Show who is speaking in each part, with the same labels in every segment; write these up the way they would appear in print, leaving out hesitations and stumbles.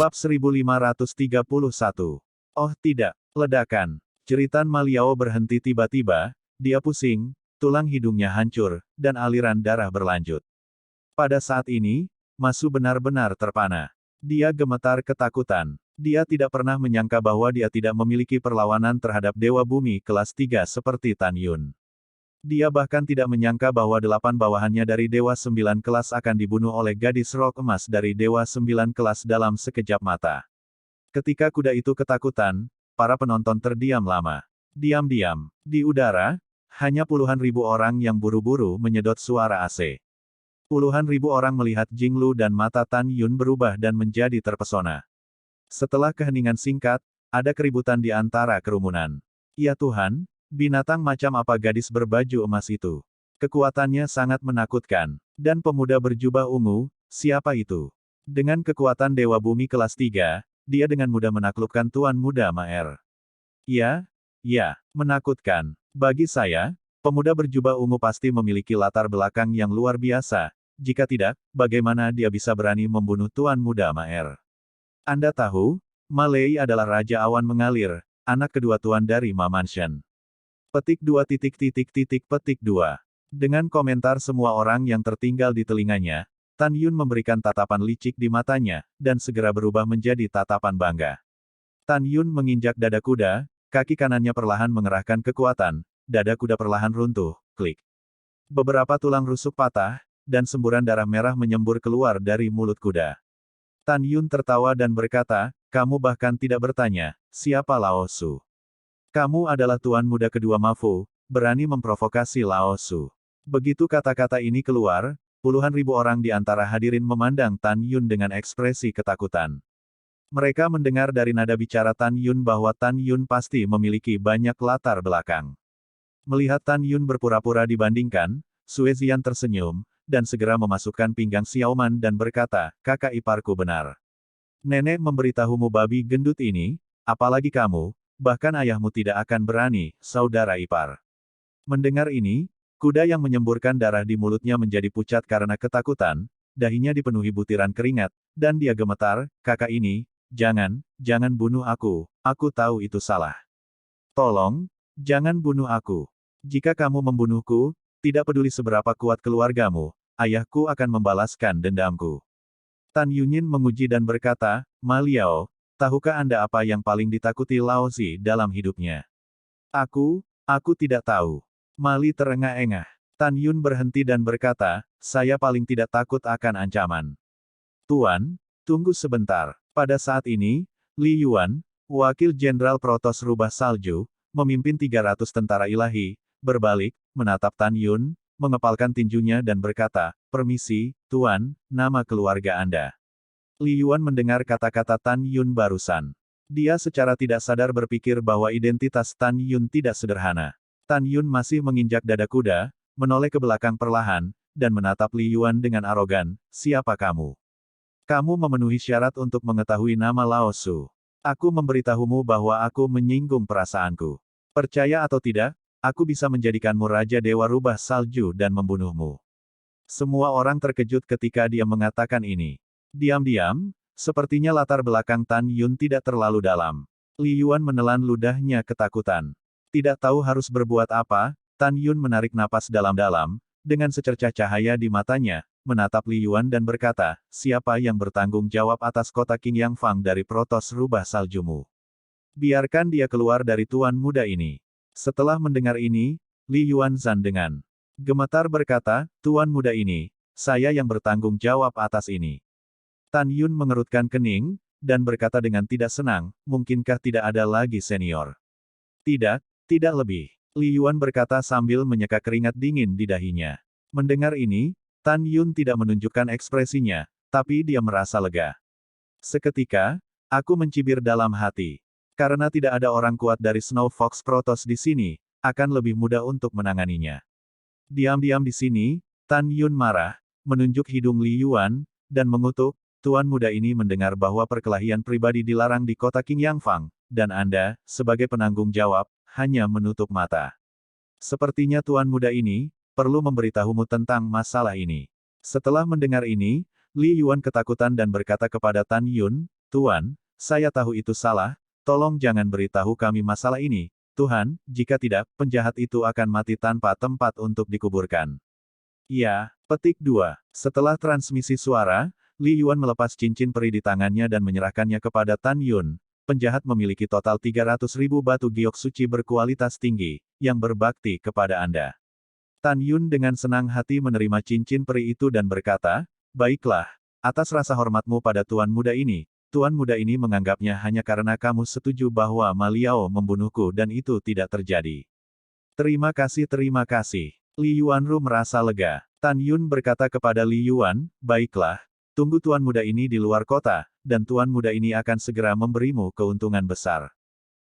Speaker 1: Bab 1531. Oh tidak, ledakan. Jeritan Ma Liao berhenti tiba-tiba, dia pusing, tulang hidungnya hancur, dan aliran darah berlanjut. Pada saat ini, Ma Su benar-benar terpana. Dia gemetar ketakutan. Dia tidak pernah menyangka bahwa dia tidak memiliki perlawanan terhadap Dewa Bumi kelas 3 seperti Tan Yun. Dia bahkan tidak menyangka bahwa 8 bawahannya dari Dewa 9 kelas akan dibunuh oleh gadis rok emas dari Dewa 9 kelas dalam sekejap mata. Ketika kuda itu ketakutan, para penonton terdiam lama. Diam-diam, di udara, hanya puluhan ribu orang yang buru-buru menyedot suara AC. Puluhan ribu orang melihat Jinglu dan mata Tan Yun berubah dan menjadi terpesona. Setelah keheningan singkat, ada keributan di antara kerumunan. Ya Tuhan, binatang macam apa gadis berbaju emas itu? Kekuatannya sangat menakutkan. Dan pemuda berjubah ungu, siapa itu? Dengan kekuatan Dewa Bumi kelas 3, dia dengan mudah menaklukkan Tuan Muda Maer. Ya, menakutkan. Bagi saya, pemuda berjubah ungu pasti memiliki latar belakang yang luar biasa. Jika tidak, bagaimana dia bisa berani membunuh Tuan Muda Maer? Anda tahu, Ma Lei adalah Raja Awan Mengalir, anak kedua Tuan dari Ma Mansion. Petik 2 petik 2. Dengan komentar semua orang yang tertinggal di telinganya, Tan Yun memberikan tatapan licik di matanya, dan segera berubah menjadi tatapan bangga. Tan Yun menginjak dada kuda, kaki kanannya perlahan mengerahkan kekuatan, dada kuda perlahan runtuh, klik. Beberapa tulang rusuk patah, dan semburan darah merah menyembur keluar dari mulut kuda. Tan Yun tertawa dan berkata, kamu bahkan tidak bertanya, siapa Lao Su? Kamu adalah Tuan Muda kedua Ma Fu, berani memprovokasi Lao Su. Begitu kata-kata ini keluar, puluhan ribu orang di antara hadirin memandang Tan Yun dengan ekspresi ketakutan. Mereka mendengar dari nada bicara Tan Yun bahwa Tan Yun pasti memiliki banyak latar belakang. Melihat Tan Yun berpura-pura dibandingkan, Sue Zian tersenyum, dan segera memasukkan pinggang Xiaoman dan berkata, kakak iparku benar. Nenek memberitahumu babi gendut ini, apalagi kamu, bahkan ayahmu tidak akan berani, saudara ipar. Mendengar ini, kuda yang menyemburkan darah di mulutnya menjadi pucat karena ketakutan, dahinya dipenuhi butiran keringat, dan dia gemetar, kakak ini, jangan bunuh aku tahu itu salah. Tolong, jangan bunuh aku. Jika kamu membunuhku, tidak peduli seberapa kuat keluargamu, ayahku akan membalaskan dendamku. Tan Yunyin menguji dan berkata, Ma Liao, tahukah Anda apa yang paling ditakuti Lao Zi dalam hidupnya? Aku tidak tahu. Ma Li terengah-engah. Tan Yun berhenti dan berkata, saya paling tidak takut akan ancaman. Tuan, tunggu sebentar. Pada saat ini, Li Yuan, wakil jenderal Protos Rubah Salju, memimpin 300 tentara ilahi, berbalik, menatap Tan Yun, mengepalkan tinjunya dan berkata, permisi, Tuan, nama keluarga Anda. Li Yuan mendengar kata-kata Tan Yun barusan. Dia secara tidak sadar berpikir bahwa identitas Tan Yun tidak sederhana. Tan Yun masih menginjak dada kuda, menoleh ke belakang perlahan, dan menatap Li Yuan dengan arogan, siapa kamu? Kamu memenuhi syarat untuk mengetahui nama Lao Su. Aku memberitahumu bahwa aku menyinggung perasaanku. Percaya atau tidak, aku bisa menjadikanmu Raja Dewa Rubah Salju dan membunuhmu. Semua orang terkejut ketika dia mengatakan ini. Diam-diam, sepertinya latar belakang Tan Yun tidak terlalu dalam. Li Yuan menelan ludahnya ketakutan. Tidak tahu harus berbuat apa, Tan Yun menarik napas dalam-dalam, dengan secercah cahaya di matanya, menatap Li Yuan dan berkata, siapa yang bertanggung jawab atas kota King Yang Fang dari Protos Rubah Saljumu? Biarkan dia keluar dari tuan muda ini. Setelah mendengar ini, Li Yuan Zan dengan gemetar berkata, tuan muda ini, saya yang bertanggung jawab atas ini. Tan Yun mengerutkan kening, dan berkata dengan tidak senang, mungkinkah tidak ada lagi senior? Tidak lebih. Li Yuan berkata sambil menyeka keringat dingin di dahinya. Mendengar ini, Tan Yun tidak menunjukkan ekspresinya, tapi dia merasa lega. Seketika, aku mencibir dalam hati. Karena tidak ada orang kuat dari Snow Fox Protoss di sini, akan lebih mudah untuk menanganinya. Diam-diam di sini, Tan Yun marah, menunjuk hidung Li Yuan, dan mengutuk, tuan muda ini mendengar bahwa perkelahian pribadi dilarang di kota King Yang Fang, dan Anda, sebagai penanggung jawab, hanya menutup mata. Sepertinya tuan muda ini, perlu memberitahumu tentang masalah ini. Setelah mendengar ini, Li Yuan ketakutan dan berkata kepada Tan Yun, Tuan, saya tahu itu salah, tolong jangan beritahu kami masalah ini, Tuhan, jika tidak, penjahat itu akan mati tanpa tempat untuk dikuburkan. Iya, petik 2. Setelah transmisi suara, Li Yuan melepas cincin peri di tangannya dan menyerahkannya kepada Tan Yun. Penjahat memiliki total 300.000 batu giok suci berkualitas tinggi, yang berbakti kepada Anda. Tan Yun dengan senang hati menerima cincin peri itu dan berkata, baiklah, atas rasa hormatmu pada tuan muda ini menganggapnya hanya karena kamu setuju bahwa Ma Liao membunuhku dan itu tidak terjadi. Terima kasih, terima kasih. Li Yuanru merasa lega. Tan Yun berkata kepada Li Yuan, baiklah, tunggu tuan muda ini di luar kota, dan tuan muda ini akan segera memberimu keuntungan besar.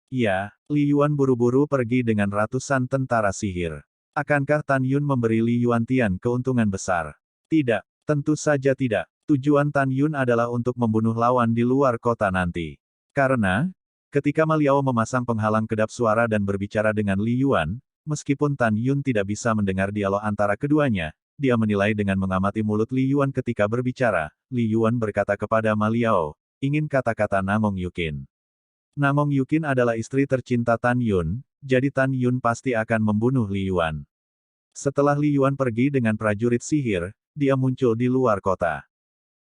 Speaker 1: Iya, Li Yuan buru-buru pergi dengan ratusan tentara sihir. Akankah Tan Yun memberi Li Yuantian keuntungan besar? Tidak, tentu saja tidak. Tujuan Tan Yun adalah untuk membunuh lawan di luar kota nanti. Karena, ketika Ma Liao memasang penghalang kedap suara dan berbicara dengan Li Yuan, meskipun Tan Yun tidak bisa mendengar dialog antara keduanya, dia menilai dengan mengamati mulut Li Yuan ketika berbicara. Li Yuan berkata kepada Ma Liao, ingin kata-kata Namong Yukin. Namong Yukin adalah istri tercinta Tan Yun, jadi Tan Yun pasti akan membunuh Li Yuan. Setelah Li Yuan pergi dengan prajurit sihir, dia muncul di luar kota.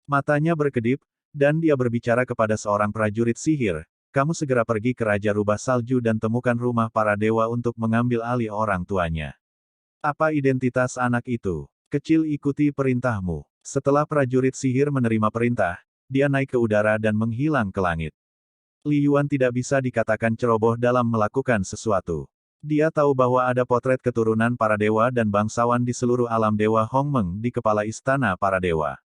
Speaker 1: Matanya berkedip, dan dia berbicara kepada seorang prajurit sihir, kamu segera pergi ke Raja Rubah Salju dan temukan rumah para dewa untuk mengambil alih orang tuanya. Apa identitas anak itu? Kecil, ikuti perintahmu. Setelah prajurit sihir menerima perintah, dia naik ke udara dan menghilang ke langit. Li Yuan tidak bisa dikatakan ceroboh dalam melakukan sesuatu. Dia tahu bahwa ada potret keturunan para dewa dan bangsawan di seluruh alam dewa Hongmeng di kepala istana para dewa.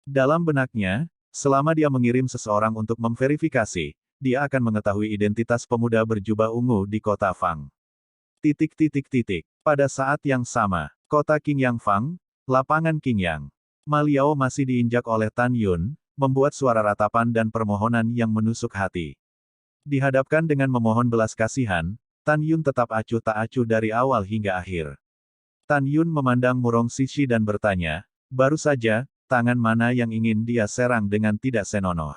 Speaker 1: Dalam benaknya, selama dia mengirim seseorang untuk memverifikasi, dia akan mengetahui identitas pemuda berjubah ungu di kota Fang. Pada saat yang sama, kota Qingyang Fang, lapangan Qingyang. Ma Liao masih diinjak oleh Tan Yun, membuat suara ratapan dan permohonan yang menusuk hati. Dihadapkan dengan memohon belas kasihan, Tan Yun tetap acuh tak acuh dari awal hingga akhir. Tan Yun memandang Murong Sishi dan bertanya, baru saja, tangan mana yang ingin dia serang dengan tidak senonoh.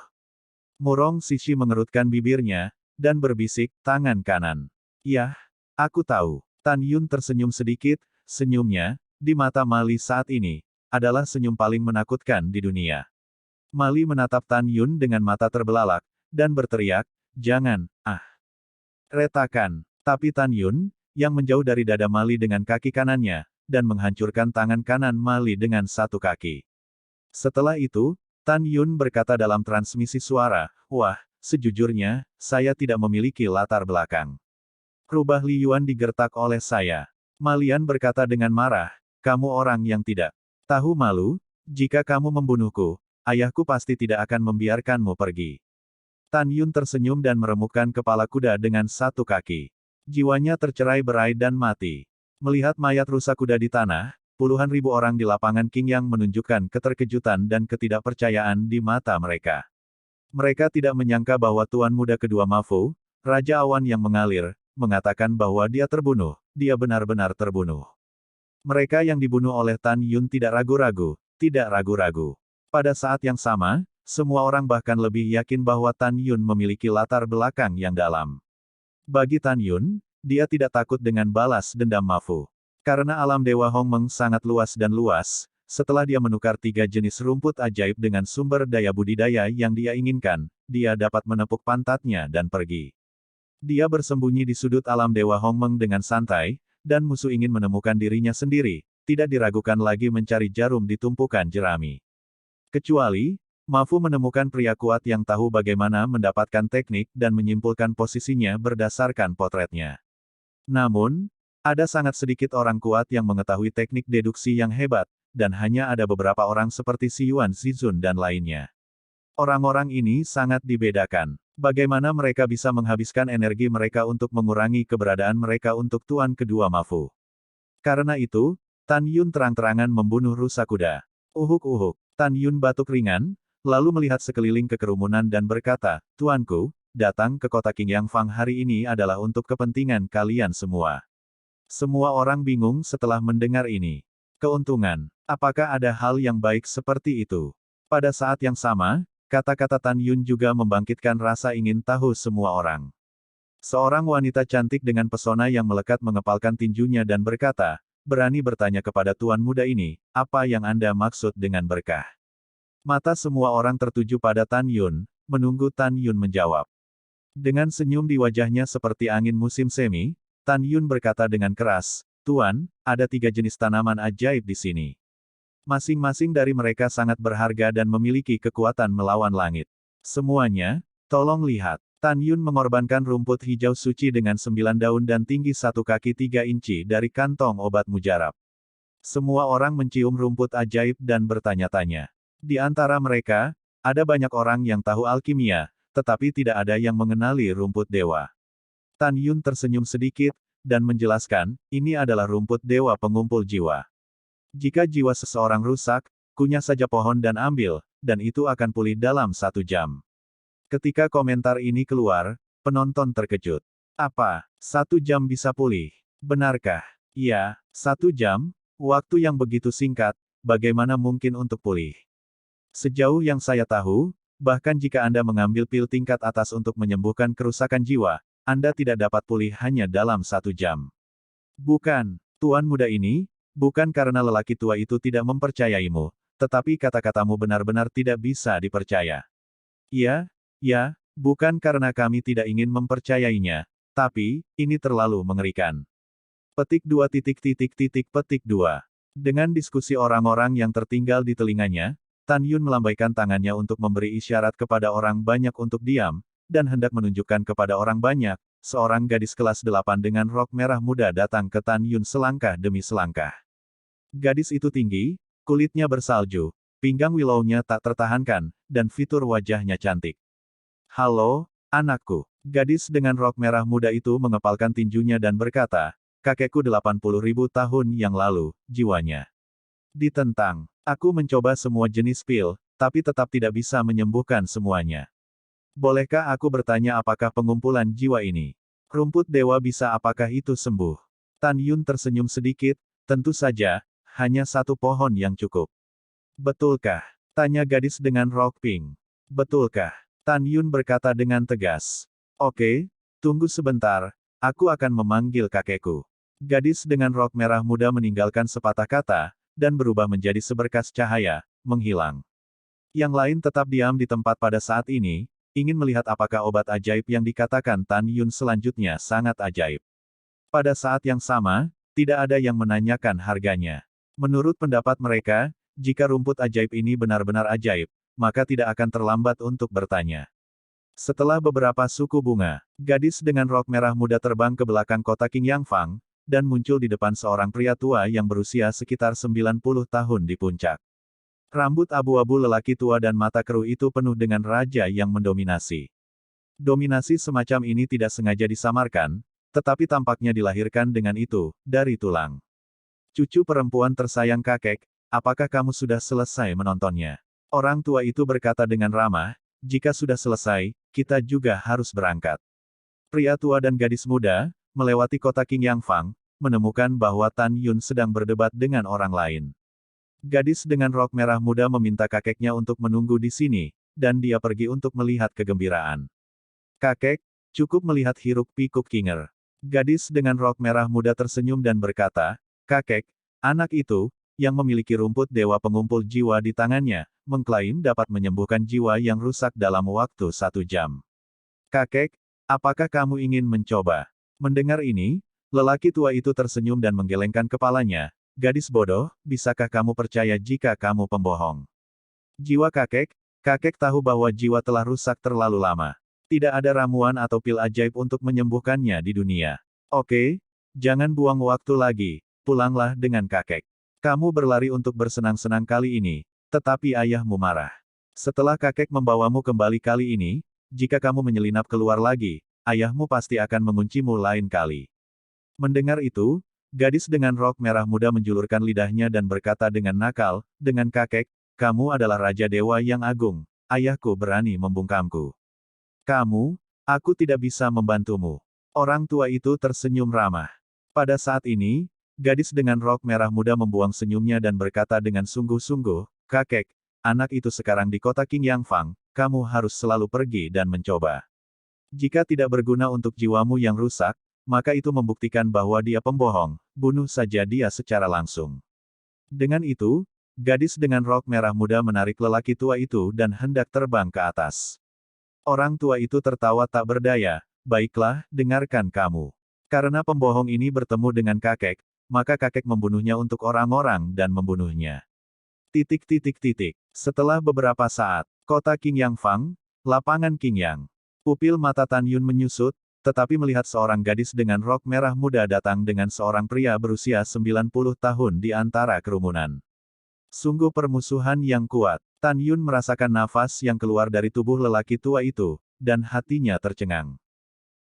Speaker 1: Murong Sishi mengerutkan bibirnya, dan berbisik, tangan kanan. Yah, aku tahu. Tan Yun tersenyum sedikit, senyumnya, di mata Ma Li saat ini, adalah senyum paling menakutkan di dunia. Ma Li menatap Tan Yun dengan mata terbelalak, dan berteriak, jangan, retakan. Tapi Tan Yun, yang menjauh dari dada Ma Li dengan kaki kanannya, dan menghancurkan tangan kanan Ma Li dengan satu kaki. Setelah itu, Tan Yun berkata dalam transmisi suara, wah, sejujurnya, saya tidak memiliki latar belakang. Rubah Li Yuan digertak oleh saya. Ma Lian berkata dengan marah, kamu orang yang tidak tahu malu, jika kamu membunuhku, ayahku pasti tidak akan membiarkanmu pergi. Tan Yun tersenyum dan meremukkan kepala kuda dengan satu kaki. Jiwanya tercerai-berai dan mati. Melihat mayat rusa kuda di tanah, puluhan ribu orang di lapangan Qingyang menunjukkan keterkejutan dan ketidakpercayaan di mata mereka. Mereka tidak menyangka bahwa tuan muda kedua Ma Fu, Raja Awan yang mengalir, mengatakan bahwa dia terbunuh, dia benar-benar terbunuh. Mereka yang dibunuh oleh Tan Yun tidak ragu-ragu, tidak ragu-ragu. Pada saat yang sama, semua orang bahkan lebih yakin bahwa Tan Yun memiliki latar belakang yang dalam. Bagi Tan Yun, dia tidak takut dengan balas dendam Ma Fu. Karena alam Dewa Hongmeng sangat luas dan luas, setelah dia menukar 3 jenis rumput ajaib dengan sumber daya budidaya yang dia inginkan, dia dapat menepuk pantatnya dan pergi. Dia bersembunyi di sudut alam Dewa Hongmeng dengan santai, dan musuh ingin menemukan dirinya sendiri, tidak diragukan lagi mencari jarum di tumpukan jerami. Kecuali, Ma Fu menemukan pria kuat yang tahu bagaimana mendapatkan teknik dan menyimpulkan posisinya berdasarkan potretnya. Namun, ada sangat sedikit orang kuat yang mengetahui teknik deduksi yang hebat, dan hanya ada beberapa orang seperti Xi Yuan Zizun dan lainnya. Orang-orang ini sangat dibedakan. Bagaimana mereka bisa menghabiskan energi mereka untuk mengurangi keberadaan mereka untuk tuan kedua Ma Fu. Karena itu, Tan Yun terang-terangan membunuh rusa kuda. Uhuk-uhuk. Tan Yun batuk ringan, lalu melihat sekeliling ke kerumunan dan berkata, tuanku, datang ke kota Qingyang Fang hari ini adalah untuk kepentingan kalian semua. Semua orang bingung setelah mendengar ini. Keuntungan. Apakah ada hal yang baik seperti itu? Pada saat yang sama, Kata-kata Tan Yun juga membangkitkan rasa ingin tahu semua orang. Seorang wanita cantik dengan pesona yang melekat mengepalkan tinjunya dan berkata, berani bertanya kepada tuan muda ini, apa yang Anda maksud dengan berkah? Mata semua orang tertuju pada Tan Yun, menunggu Tan Yun menjawab. Dengan senyum di wajahnya seperti angin musim semi, Tan Yun berkata dengan keras, Tuan, ada 3 jenis tanaman ajaib di sini. Masing-masing dari mereka sangat berharga dan memiliki kekuatan melawan langit. Semuanya, tolong lihat. Tan Yun mengorbankan rumput hijau suci dengan 9 daun dan tinggi 1 kaki 3 inci dari kantong obat mujarab. Semua orang mencium rumput ajaib dan bertanya-tanya. Di antara mereka, ada banyak orang yang tahu alkimia, tetapi tidak ada yang mengenali rumput dewa. Tan Yun tersenyum sedikit, dan menjelaskan, ini adalah rumput dewa pengumpul jiwa. Jika jiwa seseorang rusak, kunyah saja pohon dan ambil, dan itu akan pulih dalam 1 jam. Ketika komentar ini keluar, penonton terkejut. Apa, 1 jam bisa pulih? Benarkah? Iya, 1 jam, waktu yang begitu singkat, bagaimana mungkin untuk pulih? Sejauh yang saya tahu, bahkan jika Anda mengambil pil tingkat atas untuk menyembuhkan kerusakan jiwa, Anda tidak dapat pulih hanya dalam 1 jam. Bukan, tuan muda ini, bukan karena lelaki tua itu tidak mempercayaimu, tetapi kata-katamu benar-benar tidak bisa dipercaya. Iya, ya, bukan karena kami tidak ingin mempercayainya, tapi, ini terlalu mengerikan. Petik 2 petik 2. Dengan diskusi orang-orang yang tertinggal di telinganya, Tan Yun melambaikan tangannya untuk memberi isyarat kepada orang banyak untuk diam, dan hendak menunjukkan kepada orang banyak, seorang gadis kelas 8 dengan rok merah muda datang ke Tan Yun selangkah demi selangkah. Gadis itu tinggi, kulitnya bersalju, pinggang willownya tak tertahankan, dan fitur wajahnya cantik. Halo, anakku. Gadis dengan rok merah muda itu mengepalkan tinjunya dan berkata, kakekku 80.000 tahun yang lalu, jiwanya ditentang. Aku mencoba semua jenis pil, tapi tetap tidak bisa menyembuhkan semuanya. Bolehkah aku bertanya apakah pengumpulan jiwa ini? Rumput dewa bisa apakah itu sembuh? Tan Yun tersenyum sedikit, tentu saja, hanya 1 pohon yang cukup. Betulkah? Tanya gadis dengan rok pink. Betulkah? Tan Yun berkata dengan tegas. Oke, tunggu sebentar, aku akan memanggil kakekku. Gadis dengan rok merah muda meninggalkan sepatah kata, dan berubah menjadi seberkas cahaya, menghilang. Yang lain tetap diam di tempat pada saat ini, ingin melihat apakah obat ajaib yang dikatakan Tan Yun selanjutnya sangat ajaib. Pada saat yang sama, tidak ada yang menanyakan harganya. Menurut pendapat mereka, jika rumput ajaib ini benar-benar ajaib, maka tidak akan terlambat untuk bertanya. Setelah beberapa suku bunga, gadis dengan rok merah muda terbang ke belakang kota King Yang Fang, dan muncul di depan seorang pria tua yang berusia sekitar 90 tahun di puncak. Rambut abu-abu lelaki tua dan mata keruh itu penuh dengan raja yang mendominasi. Dominasi semacam ini tidak sengaja disamarkan, tetapi tampaknya dilahirkan dengan itu, dari tulang. Cucu perempuan tersayang kakek, apakah kamu sudah selesai menontonnya? Orang tua itu berkata dengan ramah, jika sudah selesai, kita juga harus berangkat. Pria tua dan gadis muda, melewati kota King Yang Fang, menemukan bahwa Tan Yun sedang berdebat dengan orang lain. Gadis dengan rok merah muda meminta kakeknya untuk menunggu di sini, dan dia pergi untuk melihat kegembiraan. Kakek, cukup melihat hiruk-pikuk Kinger. Gadis dengan rok merah muda tersenyum dan berkata, kakek, anak itu, yang memiliki rumput dewa pengumpul jiwa di tangannya, mengklaim dapat menyembuhkan jiwa yang rusak dalam waktu 1 jam. Kakek, apakah kamu ingin mencoba? Mendengar ini, lelaki tua itu tersenyum dan menggelengkan kepalanya. Gadis bodoh, bisakah kamu percaya jika kamu pembohong? Jiwa kakek, kakek tahu bahwa jiwa telah rusak terlalu lama. Tidak ada ramuan atau pil ajaib untuk menyembuhkannya di dunia. Oke, jangan buang waktu lagi, pulanglah dengan kakek. Kamu berlari untuk bersenang-senang kali ini, tetapi ayahmu marah. Setelah kakek membawamu kembali kali ini, jika kamu menyelinap keluar lagi, ayahmu pasti akan menguncimu lain kali. Mendengar itu, gadis dengan rok merah muda menjulurkan lidahnya dan berkata dengan nakal, dengan kakek, kamu adalah Raja Dewa yang agung, ayahku berani membungkamku. Kamu, aku tidak bisa membantumu. Orang tua itu tersenyum ramah. Pada saat ini, gadis dengan rok merah muda membuang senyumnya dan berkata dengan sungguh-sungguh, kakek, anak itu sekarang di kota Qingyang Fang, kamu harus selalu pergi dan mencoba. Jika tidak berguna untuk jiwamu yang rusak, maka itu membuktikan bahwa dia pembohong, bunuh saja dia secara langsung. Dengan itu, gadis dengan rok merah muda menarik lelaki tua itu dan hendak terbang ke atas. Orang tua itu tertawa tak berdaya, baiklah, dengarkan kamu. Karena pembohong ini bertemu dengan kakek, maka kakek membunuhnya untuk orang-orang dan membunuhnya. Setelah beberapa saat, kota Qingyang Fang, lapangan Qingyang. Pupil mata Tan Yun menyusut, tetapi melihat seorang gadis dengan rok merah muda datang dengan seorang pria berusia 90 tahun di antara kerumunan. Sungguh permusuhan yang kuat. Tan Yun merasakan nafas yang keluar dari tubuh lelaki tua itu, dan hatinya tercengang.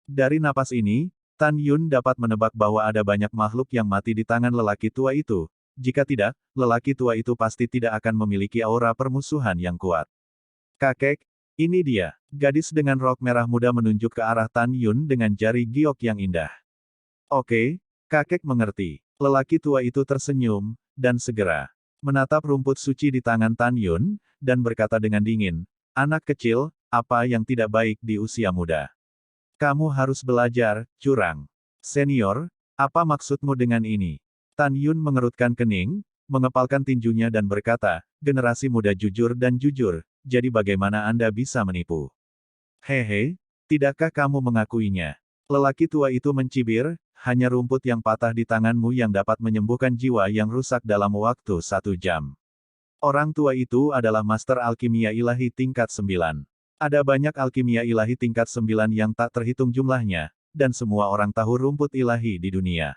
Speaker 1: Dari napas ini, Tan Yun dapat menebak bahwa ada banyak makhluk yang mati di tangan lelaki tua itu. Jika tidak, lelaki tua itu pasti tidak akan memiliki aura permusuhan yang kuat. Kakek, ini dia. Gadis dengan rok merah muda menunjuk ke arah Tan Yun dengan jari giok yang indah. Oke, kakek mengerti. Lelaki tua itu tersenyum, dan segera menatap rumput suci di tangan Tan Yun, dan berkata dengan dingin, anak kecil, apa yang tidak baik di usia muda? Kamu harus belajar, curang. Senior, apa maksudmu dengan ini? Tan Yun mengerutkan kening, mengepalkan tinjunya dan berkata, generasi muda jujur dan jujur, jadi bagaimana Anda bisa menipu? Hehe, tidakkah kamu mengakuinya? Lelaki tua itu mencibir, hanya rumput yang patah di tanganmu yang dapat menyembuhkan jiwa yang rusak dalam waktu 1 jam. Orang tua itu adalah Master Alkimia Ilahi tingkat 9. Ada banyak alkimia ilahi tingkat 9 yang tak terhitung jumlahnya, dan semua orang tahu rumput ilahi di dunia.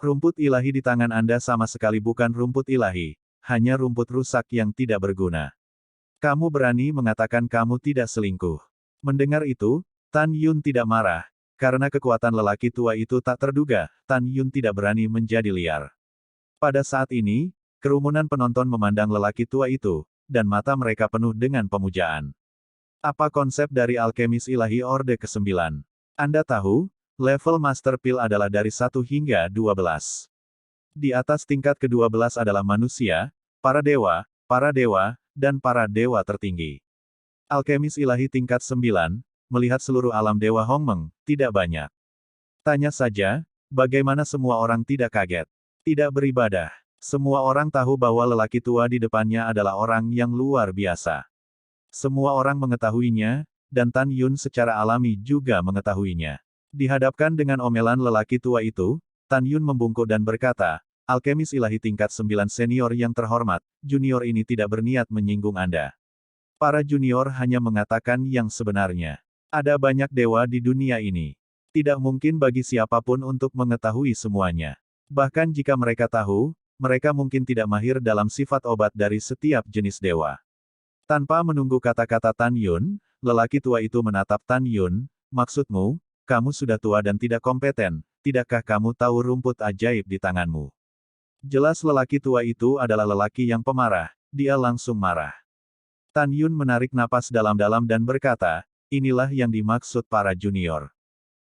Speaker 1: Rumput ilahi di tangan Anda sama sekali bukan rumput ilahi, hanya rumput rusak yang tidak berguna. Kamu berani mengatakan kamu tidak selingkuh. Mendengar itu, Tan Yun tidak marah, karena kekuatan lelaki tua itu tak terduga, Tan Yun tidak berani menjadi liar. Pada saat ini, kerumunan penonton memandang lelaki tua itu, dan mata mereka penuh dengan pemujaan. Apa konsep dari alkemis ilahi Orde ke-9? Anda tahu, level Master Pil adalah dari 1 hingga 12. Di atas tingkat ke-12 adalah manusia, para dewa, dan para dewa tertinggi. Alkemis ilahi tingkat 9, melihat seluruh alam dewa Hongmeng, tidak banyak. Tanya saja, bagaimana semua orang tidak kaget? Tidak beribadah. Semua orang tahu bahwa lelaki tua di depannya adalah orang yang luar biasa. Semua orang mengetahuinya, dan Tan Yun secara alami juga mengetahuinya. Dihadapkan dengan omelan lelaki tua itu, Tan Yun membungkuk dan berkata, alkemis ilahi tingkat 9 senior yang terhormat, junior ini tidak berniat menyinggung Anda. Para junior hanya mengatakan yang sebenarnya. Ada banyak dewa di dunia ini. Tidak mungkin bagi siapapun untuk mengetahui semuanya. Bahkan jika mereka tahu, mereka mungkin tidak mahir dalam sifat obat dari setiap jenis dewa. Tanpa menunggu kata-kata Tan Yun, lelaki tua itu menatap Tan Yun, maksudmu, kamu sudah tua dan tidak kompeten, tidakkah kamu tahu rumput ajaib di tanganmu? Jelas lelaki tua itu adalah lelaki yang pemarah, dia langsung marah. Tan Yun menarik napas dalam-dalam dan berkata, inilah yang dimaksud para junior.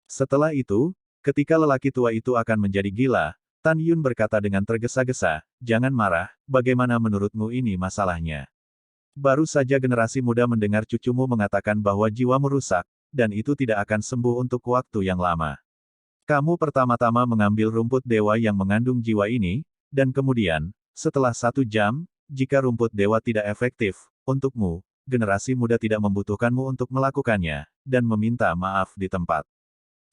Speaker 1: Setelah itu, ketika lelaki tua itu akan menjadi gila, Tan Yun berkata dengan tergesa-gesa, jangan marah, bagaimana menurutmu ini masalahnya? Baru saja generasi muda mendengar cucumu mengatakan bahwa jiwamu rusak, dan itu tidak akan sembuh untuk waktu yang lama. Kamu pertama-tama mengambil rumput dewa yang mengandung jiwa ini, dan kemudian, setelah 1 jam, jika rumput dewa tidak efektif, untukmu, generasi muda tidak membutuhkanmu untuk melakukannya, dan meminta maaf di tempat.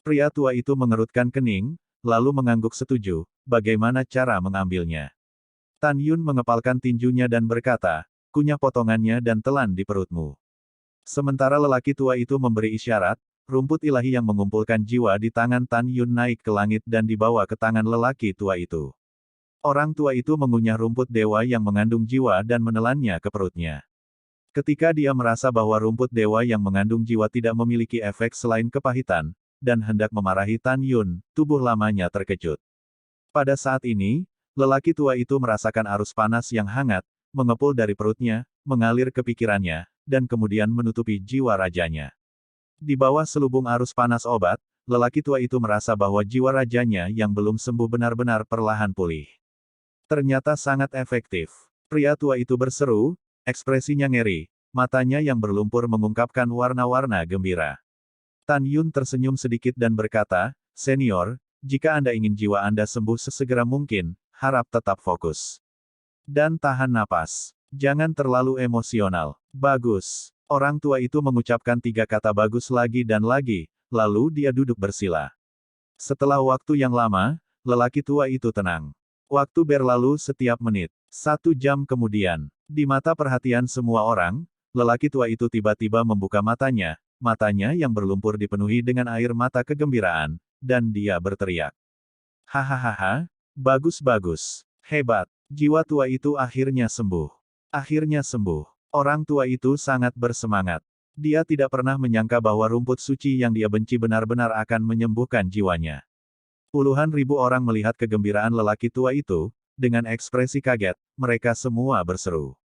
Speaker 1: Pria tua itu mengerutkan kening, lalu mengangguk setuju, bagaimana cara mengambilnya. Tan Yun mengepalkan tinjunya dan berkata, kunyah potongannya dan telan di perutmu. Sementara lelaki tua itu memberi isyarat, rumput ilahi yang mengumpulkan jiwa di tangan Tan Yun naik ke langit dan dibawa ke tangan lelaki tua itu. Orang tua itu mengunyah rumput dewa yang mengandung jiwa dan menelannya ke perutnya. Ketika dia merasa bahwa rumput dewa yang mengandung jiwa tidak memiliki efek selain kepahitan, dan hendak memarahi Tan Yun, tubuh lamanya terkejut. Pada saat ini, lelaki tua itu merasakan arus panas yang hangat, mengepul dari perutnya, mengalir ke pikirannya, dan kemudian menutupi jiwa rajanya. Di bawah selubung arus panas obat, lelaki tua itu merasa bahwa jiwa rajanya yang belum sembuh benar-benar perlahan pulih. Ternyata sangat efektif. Pria tua itu berseru, ekspresinya ngeri, matanya yang berlumpur mengungkapkan warna-warna gembira. Tan Yun tersenyum sedikit dan berkata, "Senior, jika Anda ingin jiwa Anda sembuh sesegera mungkin, harap tetap fokus. Dan tahan napas. Jangan terlalu emosional." "Bagus." Orang tua itu mengucapkan 3 kata bagus lagi dan lagi, lalu dia duduk bersila. Setelah waktu yang lama, lelaki tua itu tenang. Waktu berlalu setiap menit. 1 jam kemudian, di mata perhatian semua orang, lelaki tua itu tiba-tiba membuka matanya yang berlumpur dipenuhi dengan air mata kegembiraan, dan dia berteriak. "Hahaha, bagus-bagus. Hebat. Jiwa tua itu akhirnya sembuh. Akhirnya sembuh." Orang tua itu sangat bersemangat. Dia tidak pernah menyangka bahwa rumput suci yang dia benci benar-benar akan menyembuhkan jiwanya. Puluhan ribu orang melihat kegembiraan lelaki tua itu, dengan ekspresi kaget, mereka semua berseru.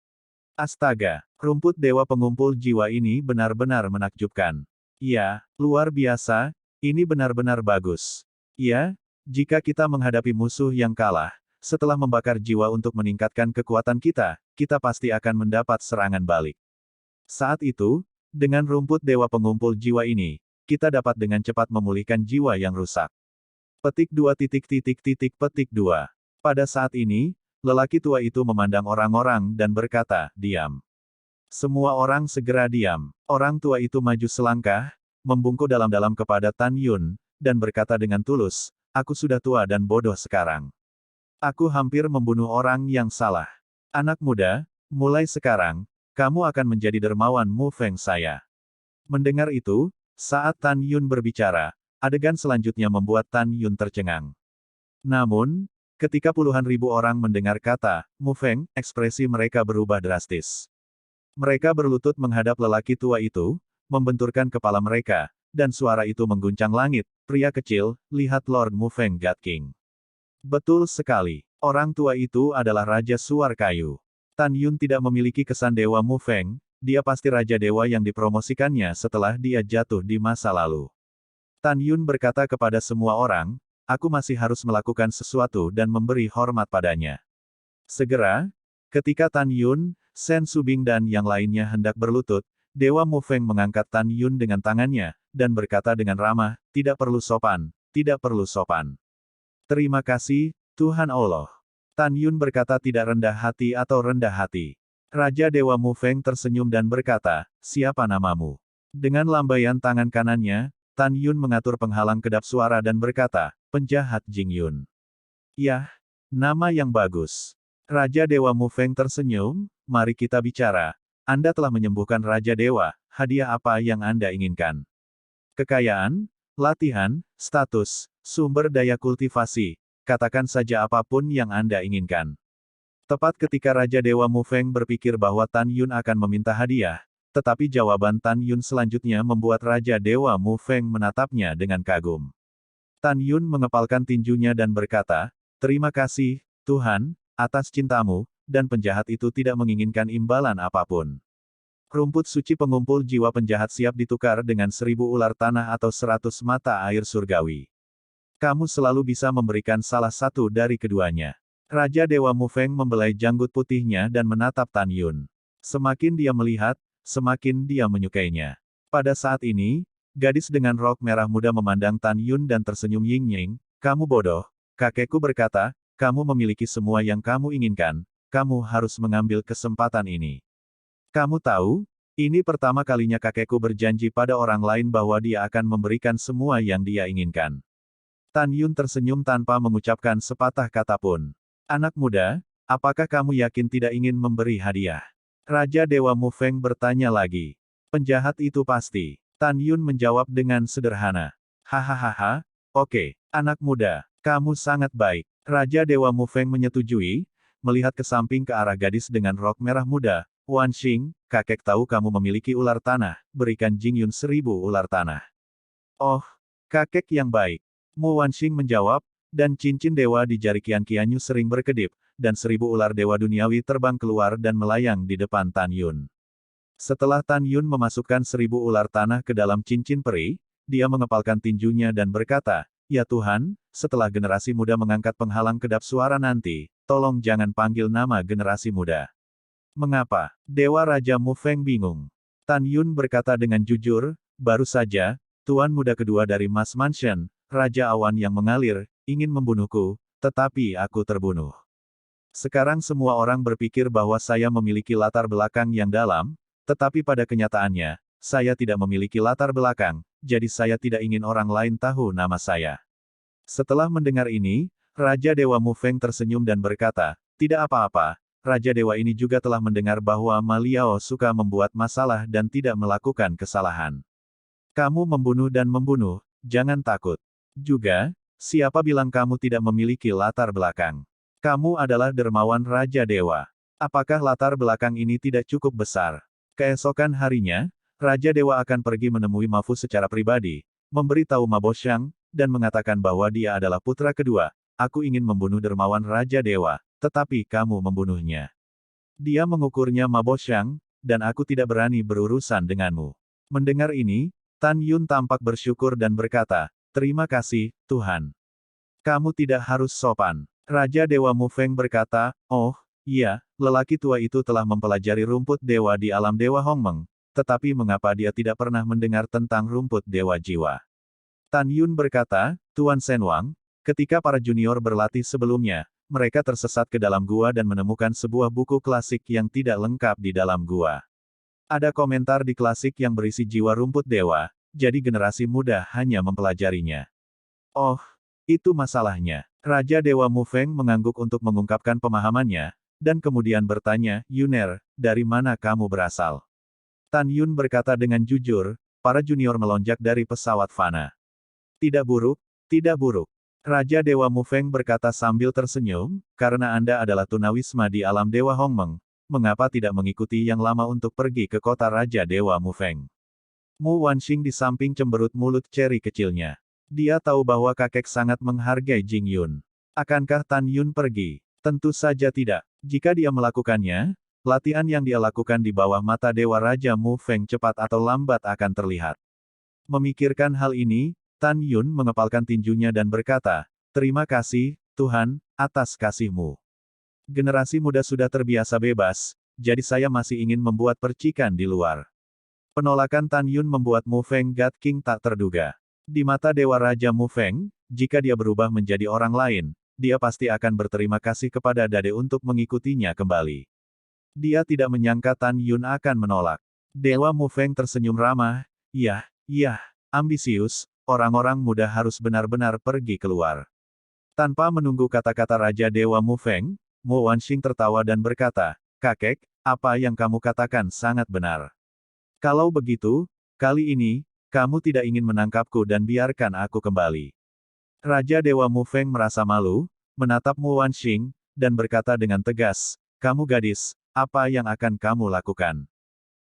Speaker 1: "Astaga, rumput dewa pengumpul jiwa ini benar-benar menakjubkan. Ya, luar biasa, ini benar-benar bagus. Ya, jika kita menghadapi musuh yang kalah, setelah membakar jiwa untuk meningkatkan kekuatan kita, kita pasti akan mendapat serangan balik. Saat itu, dengan rumput dewa pengumpul jiwa ini, kita dapat dengan cepat memulihkan jiwa yang rusak." Petik 2. Petik 2. Pada saat ini, lelaki tua itu memandang orang-orang dan berkata, "Diam." Semua orang segera diam. Orang tua itu maju selangkah, membungkuk dalam-dalam kepada Tan Yun, dan berkata dengan tulus, "Aku sudah tua dan bodoh sekarang. Aku hampir membunuh orang yang salah. Anak muda, mulai sekarang, kamu akan menjadi dermawan Mu Feng saya." Mendengar itu, saat Tan Yun berbicara, adegan selanjutnya membuat Tan Yun tercengang. Namun, ketika puluhan ribu orang mendengar kata Mu Feng, ekspresi mereka berubah drastis. Mereka berlutut menghadap lelaki tua itu, membenturkan kepala mereka, dan suara itu mengguncang langit. "Pria kecil, lihat Lord Mu Feng God King." Betul sekali. Orang tua itu adalah Raja Suar Kayu. Tan Yun tidak memiliki kesan Dewa Mu Feng, dia pasti Raja Dewa yang dipromosikannya setelah dia jatuh di masa lalu. Tan Yun berkata kepada semua orang, "Aku masih harus melakukan sesuatu dan memberi hormat padanya." Segera, ketika Tan Yun, Sen Subing dan yang lainnya hendak berlutut, Dewa Mu Feng mengangkat Tan Yun dengan tangannya, dan berkata dengan ramah, "Tidak perlu sopan, tidak perlu sopan. Terima kasih, Tuhan Allah." Tan Yun berkata tidak rendah hati atau rendah hati. Raja Dewa Mu Feng tersenyum dan berkata, "Siapa namamu?" Dengan lambaian tangan kanannya, Tan Yun mengatur penghalang kedap suara dan berkata, "Penjahat Jing Yun." "Yah, nama yang bagus." Raja Dewa Mu Feng tersenyum, "Mari kita bicara. Anda telah menyembuhkan Raja Dewa, hadiah apa yang Anda inginkan? Kekayaan, latihan, status, sumber daya kultivasi, katakan saja apapun yang Anda inginkan." Tepat ketika Raja Dewa Mu Feng berpikir bahwa Tan Yun akan meminta hadiah, tetapi jawaban Tan Yun selanjutnya membuat Raja Dewa Mu Feng menatapnya dengan kagum. Tan Yun mengepalkan tinjunya dan berkata, "Terima kasih, Tuhan, atas cintamu," dan penjahat itu tidak menginginkan imbalan apapun. Rumput suci pengumpul jiwa penjahat siap ditukar dengan 1.000 ular tanah atau 100 mata air surgawi. Kamu selalu bisa memberikan salah satu dari keduanya. Raja Dewa Mu Feng membelai janggut putihnya dan menatap Tan Yun. Semakin dia melihat, semakin dia menyukainya. Pada saat ini, gadis dengan rok merah muda memandang Tan Yun dan tersenyum ying-ying. "Kamu bodoh," kakekku berkata, "kamu memiliki semua yang kamu inginkan, kamu harus mengambil kesempatan ini." Kamu tahu, ini pertama kalinya kakekku berjanji pada orang lain bahwa dia akan memberikan semua yang dia inginkan. Tan Yun tersenyum tanpa mengucapkan sepatah kata pun. "Anak muda, apakah kamu yakin tidak ingin memberi hadiah?" Raja Dewa Mu Feng bertanya lagi. "Penjahat itu pasti." Tan Yun menjawab dengan sederhana. "Hahaha, oke, anak muda, kamu sangat baik." Raja Dewa Mu Feng menyetujui, melihat ke samping ke arah gadis dengan rok merah muda. "Wan Xing, kakek tahu kamu memiliki ular tanah, berikan Jing Yun 1.000 ular tanah." "Oh, kakek yang baik." Mu Wan Xing menjawab, dan cincin dewa di jari Qian Qianyu sering berkedip, dan 1.000 ular dewa duniawi terbang keluar dan melayang di depan Tan Yun. Setelah Tan Yun memasukkan 1.000 ular tanah ke dalam cincin peri, dia mengepalkan tinjunya dan berkata, "Ya Tuhan, setelah generasi muda mengangkat penghalang kedap suara nanti, tolong jangan panggil nama generasi muda." Mengapa? Dewa Raja Mu Feng bingung. Tan Yun berkata dengan jujur, baru saja, Tuan Muda kedua dari Mas Mansion, Raja Awan yang mengalir, ingin membunuhku, tetapi aku terbunuh. Sekarang semua orang berpikir bahwa saya memiliki latar belakang yang dalam, tetapi pada kenyataannya, saya tidak memiliki latar belakang, jadi saya tidak ingin orang lain tahu nama saya. Setelah mendengar ini, Raja Dewa Mu Feng tersenyum dan berkata, tidak apa-apa, Raja Dewa ini juga telah mendengar bahwa Ma Liao suka membuat masalah dan tidak melakukan kesalahan. Kamu membunuh dan membunuh, jangan takut. Juga, siapa bilang kamu tidak memiliki latar belakang? Kamu adalah dermawan Raja Dewa. Apakah latar belakang ini tidak cukup besar? Keesokan harinya, Raja Dewa akan pergi menemui Ma Fu secara pribadi, memberitahu Ma Boshang, dan mengatakan bahwa dia adalah putra kedua. Aku ingin membunuh dermawan Raja Dewa, tetapi kamu membunuhnya. Dia mengukurnya Ma Boshang, dan aku tidak berani berurusan denganmu. Mendengar ini, Tan Yun tampak bersyukur dan berkata, terima kasih, Tuhan. Kamu tidak harus sopan. Raja Dewa Mu Feng berkata, oh, iya, lelaki tua itu telah mempelajari rumput dewa di alam Dewa Hongmeng, tetapi mengapa dia tidak pernah mendengar tentang rumput dewa jiwa? Tan Yun berkata, Tuan Shen Wang, ketika para junior berlatih sebelumnya, mereka tersesat ke dalam gua dan menemukan sebuah buku klasik yang tidak lengkap di dalam gua. Ada komentar di klasik yang berisi jiwa rumput dewa, jadi generasi muda hanya mempelajarinya. Oh, itu masalahnya. Raja Dewa Mu Feng mengangguk untuk mengungkapkan pemahamannya, dan kemudian bertanya, Yuner, dari mana kamu berasal? Tan Yun berkata dengan jujur, para junior melonjak dari pesawat Fana. Tidak buruk, tidak buruk. Raja Dewa Mu Feng berkata sambil tersenyum, karena Anda adalah tunawisma di alam Dewa Hongmeng, mengapa tidak mengikuti yang lama untuk pergi ke kota Raja Dewa Mu Feng? Mu Wanxing di samping cemberut mulut ceri kecilnya. Dia tahu bahwa kakek sangat menghargai Jing Yun. Akankah Tan Yun pergi? Tentu saja tidak. Jika dia melakukannya, latihan yang dia lakukan di bawah mata Dewa Raja Mu Feng cepat atau lambat akan terlihat. Memikirkan hal ini, Tan Yun mengepalkan tinjunya dan berkata, terima kasih, Tuhan, atas kasih-Mu. Generasi muda sudah terbiasa bebas, jadi saya masih ingin membuat percikan di luar. Penolakan Tan Yun membuat Mu Feng God King tak terduga. Di mata Dewa Raja Mu Feng, jika dia berubah menjadi orang lain, dia pasti akan berterima kasih kepada Dade untuk mengikutinya kembali. Dia tidak menyangka Tan Yun akan menolak. Dewa Mu Feng tersenyum ramah, iya, ambisius, orang-orang muda harus benar-benar pergi keluar. Tanpa menunggu kata-kata Raja Dewa Mu Feng, Mu Wanxing tertawa dan berkata, kakek, apa yang kamu katakan sangat benar. Kalau begitu, kali ini, kamu tidak ingin menangkapku dan biarkan aku kembali. Raja Dewa Mu Feng merasa malu, menatap Mu Wanxing, dan berkata dengan tegas, kamu gadis, apa yang akan kamu lakukan?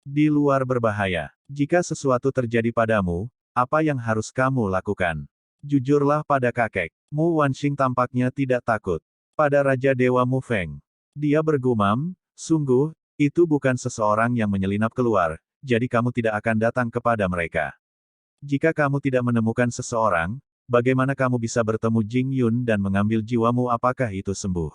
Speaker 1: Di luar berbahaya. Jika sesuatu terjadi padamu, apa yang harus kamu lakukan? Jujurlah pada kakek. Mu Wanxing tampaknya tidak takut pada Raja Dewa Mu Feng. Dia bergumam, sungguh, itu bukan seseorang yang menyelinap keluar, jadi kamu tidak akan datang kepada mereka. Jika kamu tidak menemukan seseorang, bagaimana kamu bisa bertemu Jing Yun dan mengambil jiwamu? Apakah itu sembuh?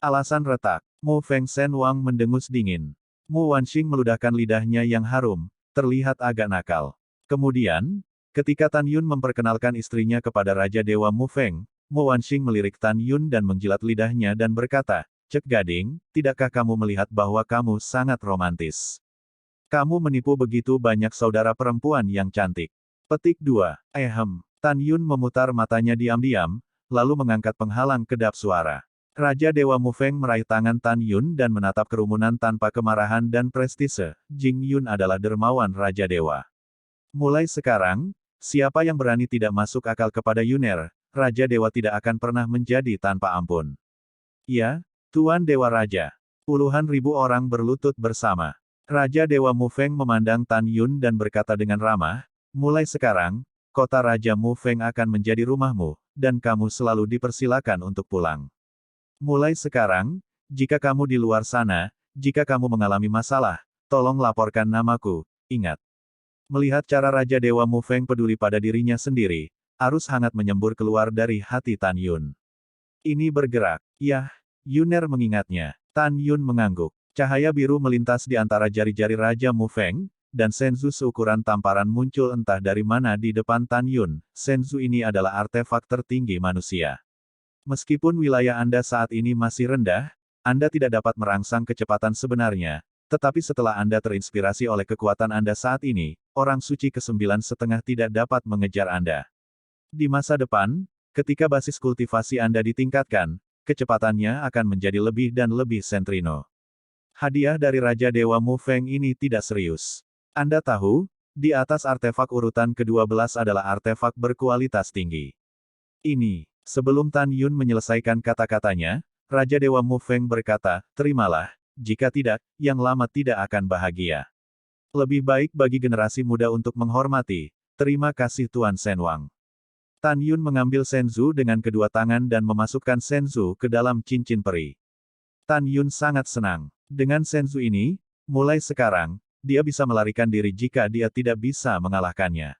Speaker 1: Alasan retak. Mu Feng Shen Wang mendengus dingin. Mu Wanxing meludahkan lidahnya yang harum, terlihat agak nakal. Kemudian, ketika Tan Yun memperkenalkan istrinya kepada Raja Dewa Mu Feng, Mu Wanxing melirik Tan Yun dan menjilat lidahnya dan berkata, Cek Gading, tidakkah kamu melihat bahwa kamu sangat romantis? Kamu menipu begitu banyak saudara perempuan yang cantik. Petik 2. Tan Yun memutar matanya diam-diam, lalu mengangkat penghalang kedap suara. Raja Dewa Mu Feng meraih tangan Tan Yun dan menatap kerumunan tanpa kemarahan dan prestise. Jing Yun adalah dermawan Raja Dewa. Mulai sekarang, siapa yang berani tidak masuk akal kepada Yuner, Raja Dewa tidak akan pernah menjadi tanpa ampun. Ya, Tuan Dewa Raja. Puluhan ribu orang berlutut bersama. Raja Dewa Mu Feng memandang Tan Yun dan berkata dengan ramah, mulai sekarang, kota Raja Mu Feng akan menjadi rumahmu, dan kamu selalu dipersilakan untuk pulang. Mulai sekarang, jika kamu di luar sana, jika kamu mengalami masalah, tolong laporkan namaku, ingat. Melihat cara Raja Dewa Mu Feng peduli pada dirinya sendiri, arus hangat menyembur keluar dari hati Tan Yun. Ini bergerak. Yah, Yuner mengingatnya. Tan Yun mengangguk. Cahaya biru melintas di antara jari-jari Raja Mufeng, dan senzu seukuran tamparan muncul entah dari mana di depan Tan Yun. Senzu ini adalah artefak tertinggi manusia. Meskipun wilayah Anda saat ini masih rendah, Anda tidak dapat merangsang kecepatan sebenarnya, tetapi setelah Anda terinspirasi oleh kekuatan Anda saat ini, orang suci ke-9,5 tidak dapat mengejar Anda. Di masa depan, ketika basis kultivasi Anda ditingkatkan, kecepatannya akan menjadi lebih dan lebih sentrino. Hadiah dari Raja Dewa Mufeng ini tidak serius. Anda tahu, di atas artefak urutan ke-12 adalah artefak berkualitas tinggi. Ini, sebelum Tan Yun menyelesaikan kata-katanya, Raja Dewa Mufeng berkata, terimalah, jika tidak, yang lama tidak akan bahagia. Lebih baik bagi generasi muda untuk menghormati, terima kasih Tuan Senwang. Tan Yun mengambil senzu dengan kedua tangan dan memasukkan senzu ke dalam cincin peri. Tan Yun sangat senang. Dengan senzu ini, mulai sekarang, dia bisa melarikan diri jika dia tidak bisa mengalahkannya.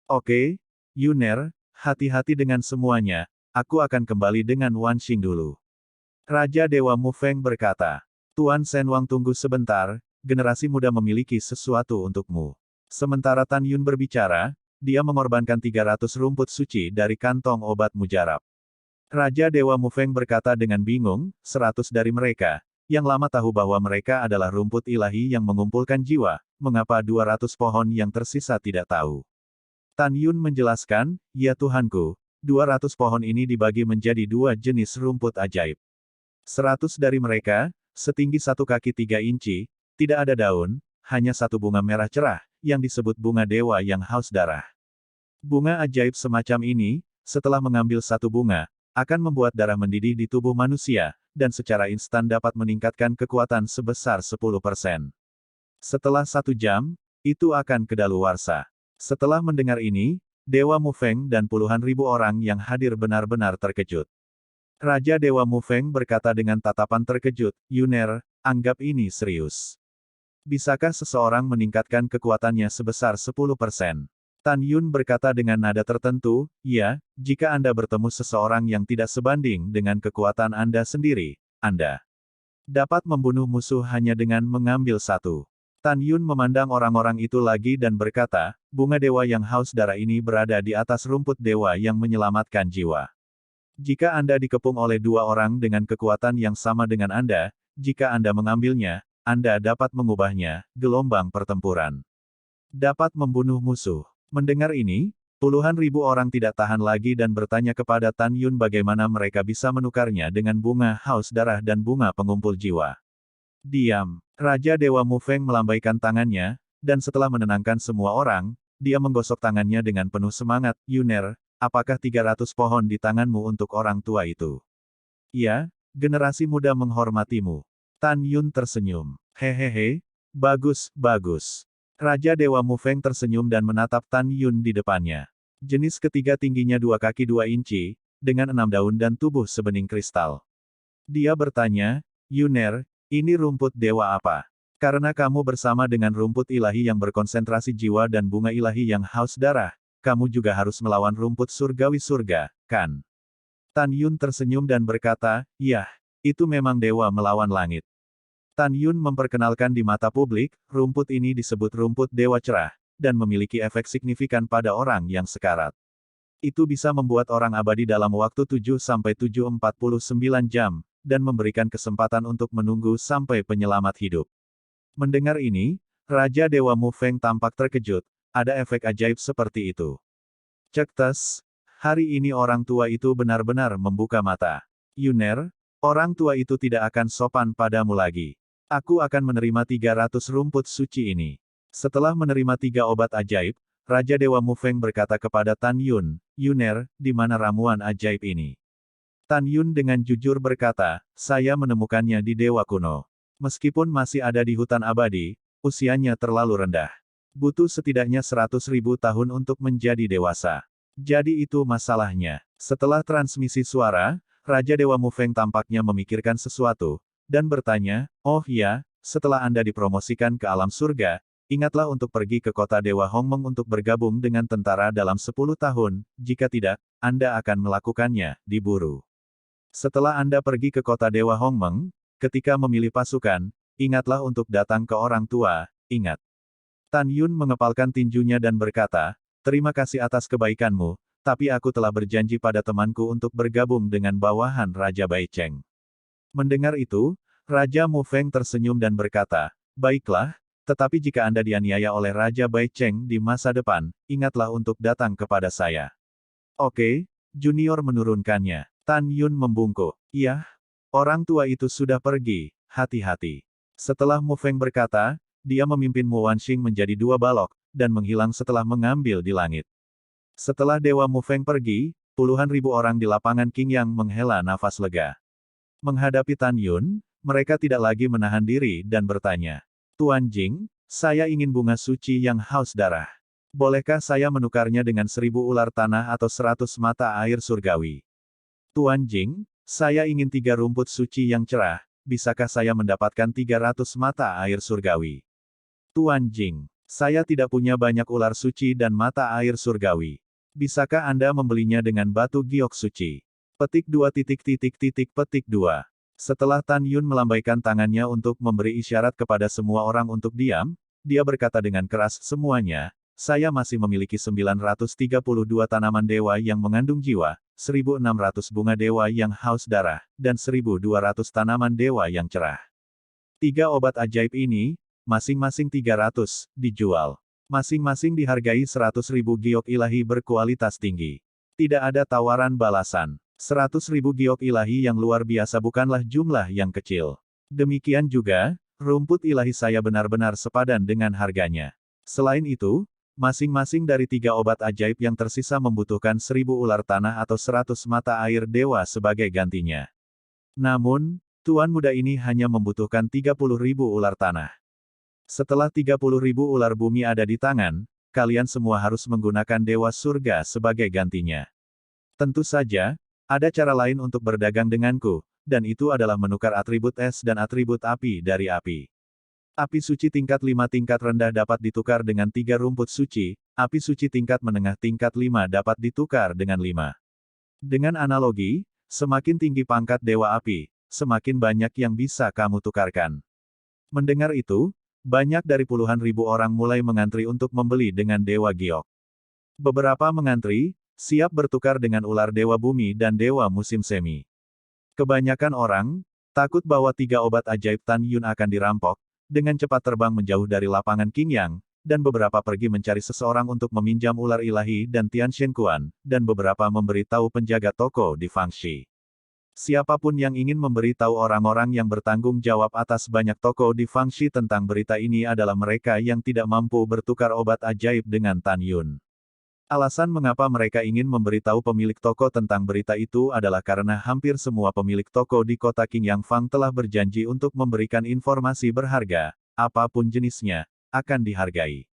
Speaker 1: Oke, Yuner, hati-hati dengan semuanya, aku akan kembali dengan Wan Xing dulu. Raja Dewa Mufeng berkata, Tuan Senwang tunggu sebentar, generasi muda memiliki sesuatu untukmu. Sementara Tan Yun berbicara, dia mengorbankan 300 rumput suci dari kantong obat mujarab. Raja Dewa Mufeng berkata dengan bingung, 100 dari mereka, yang lama tahu bahwa mereka adalah rumput ilahi yang mengumpulkan jiwa, mengapa 200 pohon yang tersisa tidak tahu? Tan Yun menjelaskan, ya Tuhanku, 200 pohon ini dibagi menjadi 2 jenis rumput ajaib. 100 dari mereka, setinggi 1 kaki 3 inci, tidak ada daun, hanya satu bunga merah cerah, yang disebut bunga dewa yang haus darah. Bunga ajaib semacam ini, setelah mengambil satu bunga, akan membuat darah mendidih di tubuh manusia, dan secara instan dapat meningkatkan kekuatan sebesar 10%. Setelah 1 jam, itu akan kedaluarsa. Setelah mendengar ini, Dewa Mufeng dan puluhan ribu orang yang hadir benar-benar terkejut. Raja Dewa Mufeng berkata dengan tatapan terkejut, Yuner, anggap ini serius. Bisakah seseorang meningkatkan kekuatannya sebesar 10%? Tan Yun berkata dengan nada tertentu, ya, jika Anda bertemu seseorang yang tidak sebanding dengan kekuatan Anda sendiri, Anda dapat membunuh musuh hanya dengan mengambil satu. Tan Yun memandang orang-orang itu lagi dan berkata, bunga dewa yang haus darah ini berada di atas rumput dewa yang menyelamatkan jiwa. Jika Anda dikepung oleh 2 orang dengan kekuatan yang sama dengan Anda, jika Anda mengambilnya, Anda dapat mengubahnya, gelombang pertempuran. Dapat membunuh musuh. Mendengar ini, puluhan ribu orang tidak tahan lagi dan bertanya kepada Tan Yun bagaimana mereka bisa menukarnya dengan bunga haus darah dan bunga pengumpul jiwa. Diam. Raja Dewa Mufeng melambaikan tangannya, dan setelah menenangkan semua orang, dia menggosok tangannya dengan penuh semangat, Yuner, apakah 300 pohon di tanganmu untuk orang tua itu? Ya, generasi muda menghormatimu. Tan Yun tersenyum. Hehehe, bagus, bagus. Raja Dewa Mufeng tersenyum dan menatap Tan Yun di depannya. Jenis ketiga tingginya 2 kaki 2 inci, dengan 6 daun dan tubuh sebening kristal. Dia bertanya, Yuner, ini rumput dewa apa? Karena kamu bersama dengan rumput ilahi yang berkonsentrasi jiwa dan bunga ilahi yang haus darah, kamu juga harus melawan rumput surgawi surga, kan? Tan Yun tersenyum dan berkata, yah, itu memang dewa melawan langit. Tan Yun memperkenalkan di mata publik, rumput ini disebut rumput dewa cerah, dan memiliki efek signifikan pada orang yang sekarat. Itu bisa membuat orang abadi dalam waktu 7-749 jam, dan memberikan kesempatan untuk menunggu sampai penyelamat hidup. Mendengar ini, Raja Dewa Mufeng tampak terkejut, ada efek ajaib seperti itu. Cek tes, hari ini orang tua itu benar-benar membuka mata. Yuner, orang tua itu tidak akan sopan padamu lagi. Aku akan menerima 300 rumput suci ini. Setelah menerima 3 obat ajaib, Raja Dewa Mufeng berkata kepada Tan Yun, Yuner, di mana ramuan ajaib ini? Tan Yun dengan jujur berkata, saya menemukannya di Dewa Kuno. Meskipun masih ada di hutan abadi, usianya terlalu rendah. Butuh setidaknya 100.000 tahun untuk menjadi dewasa. Jadi itu masalahnya. Setelah transmisi suara, Raja Dewa Mufeng tampaknya memikirkan sesuatu, dan bertanya, oh ya, setelah Anda dipromosikan ke alam surga, ingatlah untuk pergi ke kota Dewa Hongmeng untuk bergabung dengan tentara dalam 10 tahun, jika tidak, Anda akan melakukannya, diburu. Setelah Anda pergi ke kota Dewa Hongmeng, ketika memilih pasukan, ingatlah untuk datang ke orang tua, ingat. Tan Yun mengepalkan tinjunya dan berkata, terima kasih atas kebaikanmu, tapi aku telah berjanji pada temanku untuk bergabung dengan bawahan Raja Baicheng. Mendengar itu, Raja Mu Feng tersenyum dan berkata, baiklah, tetapi jika Anda dianiaya oleh Raja Baicheng di masa depan, ingatlah untuk datang kepada saya. Oke, junior menurunkannya. Tan Yun membungkuk. Iya, orang tua itu sudah pergi, hati-hati. Setelah Mu Feng berkata, dia memimpin Mu Wanxing menjadi dua balok, dan menghilang setelah mengambil di langit. Setelah Dewa Mu Feng pergi, puluhan ribu orang di lapangan Qingyang menghela nafas lega. Menghadapi Tan Yun, mereka tidak lagi menahan diri dan bertanya, Tuan Jing, saya ingin bunga suci yang haus darah. Bolehkah saya menukarnya dengan 1000 ular tanah atau 100 mata air surgawi? Tuan Jing, saya ingin 3 rumput suci yang cerah, bisakah saya mendapatkan 300 mata air surgawi? Tuan Jing, saya tidak punya banyak ular suci dan mata air surgawi. Bisakah Anda membelinya dengan batu giok suci? Petik 2 petik 2. Setelah Tan Yun melambaikan tangannya untuk memberi isyarat kepada semua orang untuk diam, dia berkata dengan keras, semuanya, saya masih memiliki 932 tanaman dewa yang mengandung jiwa, 1600 bunga dewa yang haus darah, dan 1200 tanaman dewa yang cerah. 3 obat ajaib ini, masing-masing 300, dijual. Masing-masing dihargai 100.000 giok ilahi berkualitas tinggi. Tidak ada tawaran balasan. 100.000 giok ilahi yang luar biasa bukanlah jumlah yang kecil. Demikian juga, rumput ilahi saya benar-benar sepadan dengan harganya. Selain itu, masing-masing dari 3 obat ajaib yang tersisa membutuhkan 1000 ular tanah atau 100 mata air dewa sebagai gantinya. Namun, tuan muda ini hanya membutuhkan 30.000 ular tanah. Setelah 30.000 ular bumi ada di tangan, kalian semua harus menggunakan dewa surga sebagai gantinya. Tentu saja, ada cara lain untuk berdagang denganku, dan itu adalah menukar atribut es dan atribut api dari api. Api suci tingkat 5 tingkat rendah dapat ditukar dengan 3 rumput suci, api suci tingkat menengah tingkat 5 dapat ditukar dengan 5. Dengan analogi, semakin tinggi pangkat dewa api, semakin banyak yang bisa kamu tukarkan. Mendengar itu, banyak dari puluhan ribu orang mulai mengantri untuk membeli dengan dewa giok. Beberapa mengantri, siap bertukar dengan ular dewa bumi dan dewa musim semi. Kebanyakan orang, takut bahwa 3 obat ajaib Tan Yun akan dirampok, dengan cepat terbang menjauh dari lapangan Qingyang, dan beberapa pergi mencari seseorang untuk meminjam ular ilahi dan Tian Shenkuan, dan beberapa memberitahu penjaga toko di Fangxi. Siapapun yang ingin memberitahu orang-orang yang bertanggung jawab atas banyak toko di Fangxi tentang berita ini adalah mereka yang tidak mampu bertukar obat ajaib dengan Tan Yun. Alasan mengapa mereka ingin memberitahu pemilik toko tentang berita itu adalah karena hampir semua pemilik toko di kota Qingyang Fang telah berjanji untuk memberikan informasi berharga, apapun jenisnya, akan dihargai.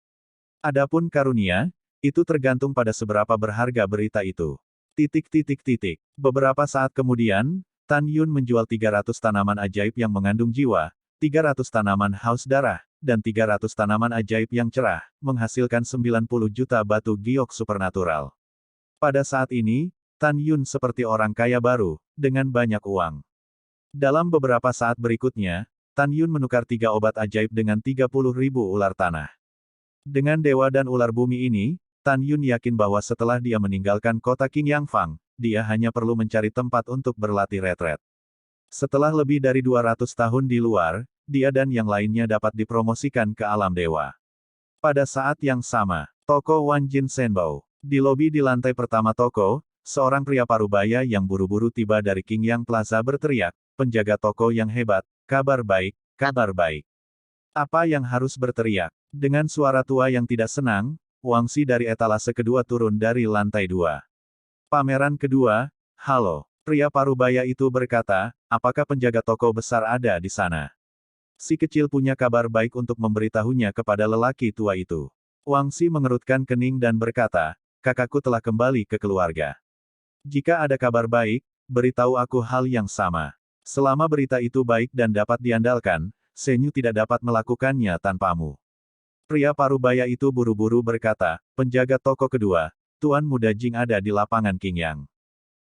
Speaker 1: Adapun karunia, itu tergantung pada seberapa berharga berita itu. Beberapa saat kemudian, Tan Yun menjual 300 tanaman ajaib yang mengandung jiwa, 300 tanaman haus darah, dan 300 tanaman ajaib yang cerah, menghasilkan 90 juta batu giok supernatural. Pada saat ini, Tan Yun seperti orang kaya baru, dengan banyak uang. Dalam beberapa saat berikutnya, Tan Yun menukar 3 obat ajaib dengan 30.000 ular tanah. Dengan dewa dan ular bumi ini, Tan Yun yakin bahwa setelah dia meninggalkan kota Qingyang Fang, dia hanya perlu mencari tempat untuk berlatih retret. Setelah lebih dari 200 tahun di luar, dia dan yang lainnya dapat dipromosikan ke alam dewa. Pada saat yang sama, toko Wan Jin Shenbao. Di lobi di lantai pertama toko, seorang pria parubaya yang buru-buru tiba dari Qingyang Plaza berteriak, penjaga toko yang hebat, kabar baik, kabar baik. Apa yang harus berteriak? Dengan suara tua yang tidak senang, Wangxi dari etalase kedua turun dari lantai 2. Pameran kedua, halo. Pria parubaya itu berkata, apakah penjaga toko besar ada di sana? Si kecil punya kabar baik untuk memberitahunya kepada lelaki tua itu. Wangxi mengerutkan kening dan berkata, kakakku telah kembali ke keluarga. Jika ada kabar baik, beritahu aku hal yang sama. Selama berita itu baik dan dapat diandalkan, Senyu tidak dapat melakukannya tanpamu. Pria parubaya itu buru-buru berkata, penjaga toko kedua, Tuan Muda Jing ada di lapangan Qingyang.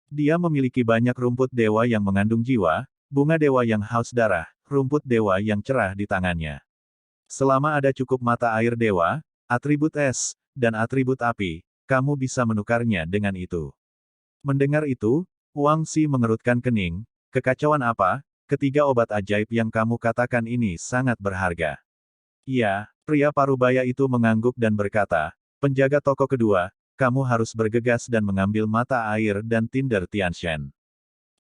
Speaker 1: Dia memiliki banyak rumput dewa yang mengandung jiwa, bunga dewa yang haus darah, rumput dewa yang cerah di tangannya. Selama ada cukup mata air dewa, atribut es, dan atribut api, kamu bisa menukarnya dengan itu. Mendengar itu, Wang Xi mengerutkan kening, kekacauan apa, ketiga obat ajaib yang kamu katakan ini sangat berharga. Iya, pria parubaya itu mengangguk dan berkata, penjaga toko kedua, kamu harus bergegas dan mengambil mata air dan tinder Tianshan.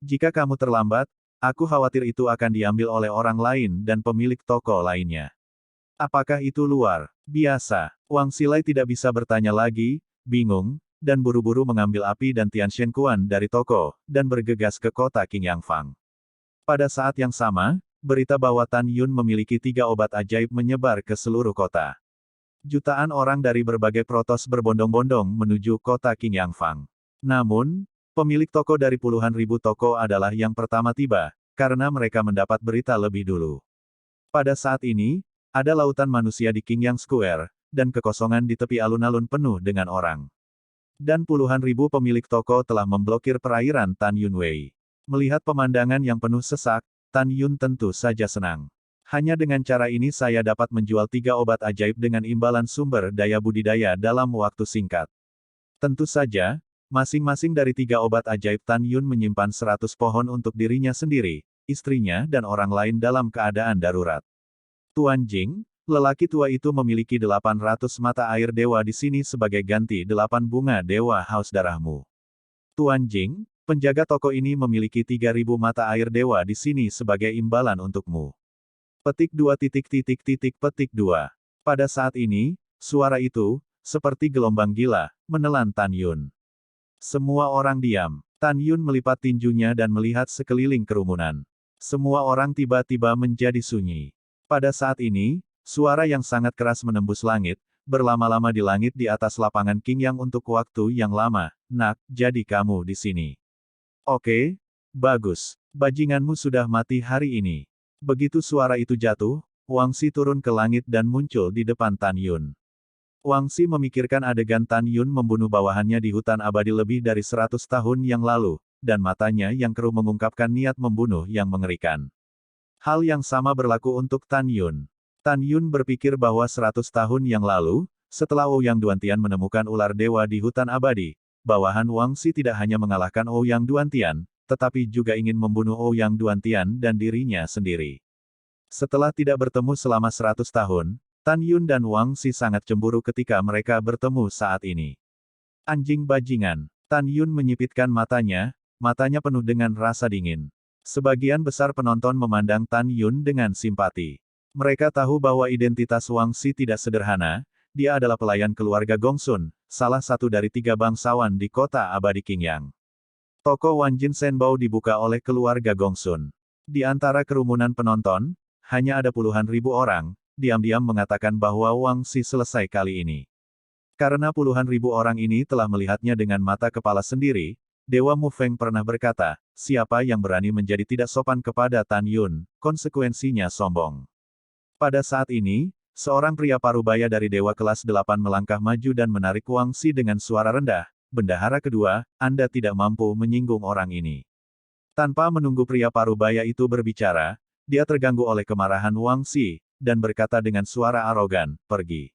Speaker 1: Jika kamu terlambat, aku khawatir itu akan diambil oleh orang lain dan pemilik toko lainnya. Apakah itu luar biasa? Wang Xilai tidak bisa bertanya lagi, bingung, dan buru-buru mengambil api dan Tianshan Kuan dari toko, dan bergegas ke kota King Yangfang. Pada saat yang sama, berita bahwa Tan Yun memiliki 3 obat ajaib menyebar ke seluruh kota. Jutaan orang dari berbagai protos berbondong-bondong menuju kota King Yangfang. Namun, pemilik toko dari puluhan ribu toko adalah yang pertama tiba, karena mereka mendapat berita lebih dulu. Pada saat ini, ada lautan manusia di Qingyang Square, dan kekosongan di tepi alun-alun penuh dengan orang. Dan puluhan ribu pemilik toko telah memblokir perairan Tan Yun Wei. Melihat pemandangan yang penuh sesak, Tan Yun tentu saja senang. Hanya dengan cara ini saya dapat menjual 3 obat ajaib dengan imbalan sumber daya budidaya dalam waktu singkat. Tentu saja, masing-masing dari 3 obat ajaib Tan Yun menyimpan 100 pohon untuk dirinya sendiri, istrinya dan orang lain dalam keadaan darurat. Tuan Jing, lelaki tua itu memiliki 800 mata air dewa di sini sebagai ganti 8 bunga dewa haus darahmu. Tuan Jing, penjaga toko ini memiliki 3000 mata air dewa di sini sebagai imbalan untukmu. Petik 2. Petik 2. Pada saat ini, suara itu, seperti gelombang gila, menelan Tan Yun. Semua orang diam. Tan Yun melipat tinjunya dan melihat sekeliling kerumunan. Semua orang tiba-tiba menjadi sunyi. Pada saat ini, suara yang sangat keras menembus langit, berlama-lama di langit di atas lapangan Qingyang untuk waktu yang lama. Nak, jadi kamu di sini. Oke, bagus. Bajinganmu sudah mati hari ini. Begitu suara itu jatuh, Wang Xi turun ke langit dan muncul di depan Tan Yun. Wang Xi memikirkan adegan Tan Yun membunuh bawahannya di hutan abadi lebih dari 100 tahun yang lalu, dan matanya yang keruh mengungkapkan niat membunuh yang mengerikan. Hal yang sama berlaku untuk Tan Yun. Tan Yun berpikir bahwa 100 tahun yang lalu, setelah Ouyang Duantian menemukan ular dewa di hutan abadi, bawahan Wang Xi tidak hanya mengalahkan Ouyang Duantian, tetapi juga ingin membunuh Ouyang Duantian dan dirinya sendiri. Setelah tidak bertemu selama 100 tahun, Tan Yun dan Wang Xi sangat cemburu ketika mereka bertemu saat ini. Anjing bajingan. Tan Yun menyipitkan matanya penuh dengan rasa dingin. Sebagian besar penonton memandang Tan Yun dengan simpati. Mereka tahu bahwa identitas Wang Xi tidak sederhana, dia adalah pelayan keluarga Gongsun, salah satu dari 3 bangsawan di kota abadi Qingyang. Toko Wanjin Shenbao dibuka oleh keluarga Gongsun. Di antara kerumunan penonton, hanya ada puluhan ribu orang, diam-diam mengatakan bahwa Wang Xi selesai kali ini. Karena puluhan ribu orang ini telah melihatnya dengan mata kepala sendiri, Dewa Mu Feng pernah berkata, siapa yang berani menjadi tidak sopan kepada Tan Yun, konsekuensinya sombong. Pada saat ini, seorang pria parubaya dari Dewa kelas 8 melangkah maju dan menarik Wang Xi dengan suara rendah, bendahara kedua, Anda tidak mampu menyinggung orang ini. Tanpa menunggu pria parubaya itu berbicara, dia terganggu oleh kemarahan Wang Xi, dan berkata dengan suara arogan, pergi.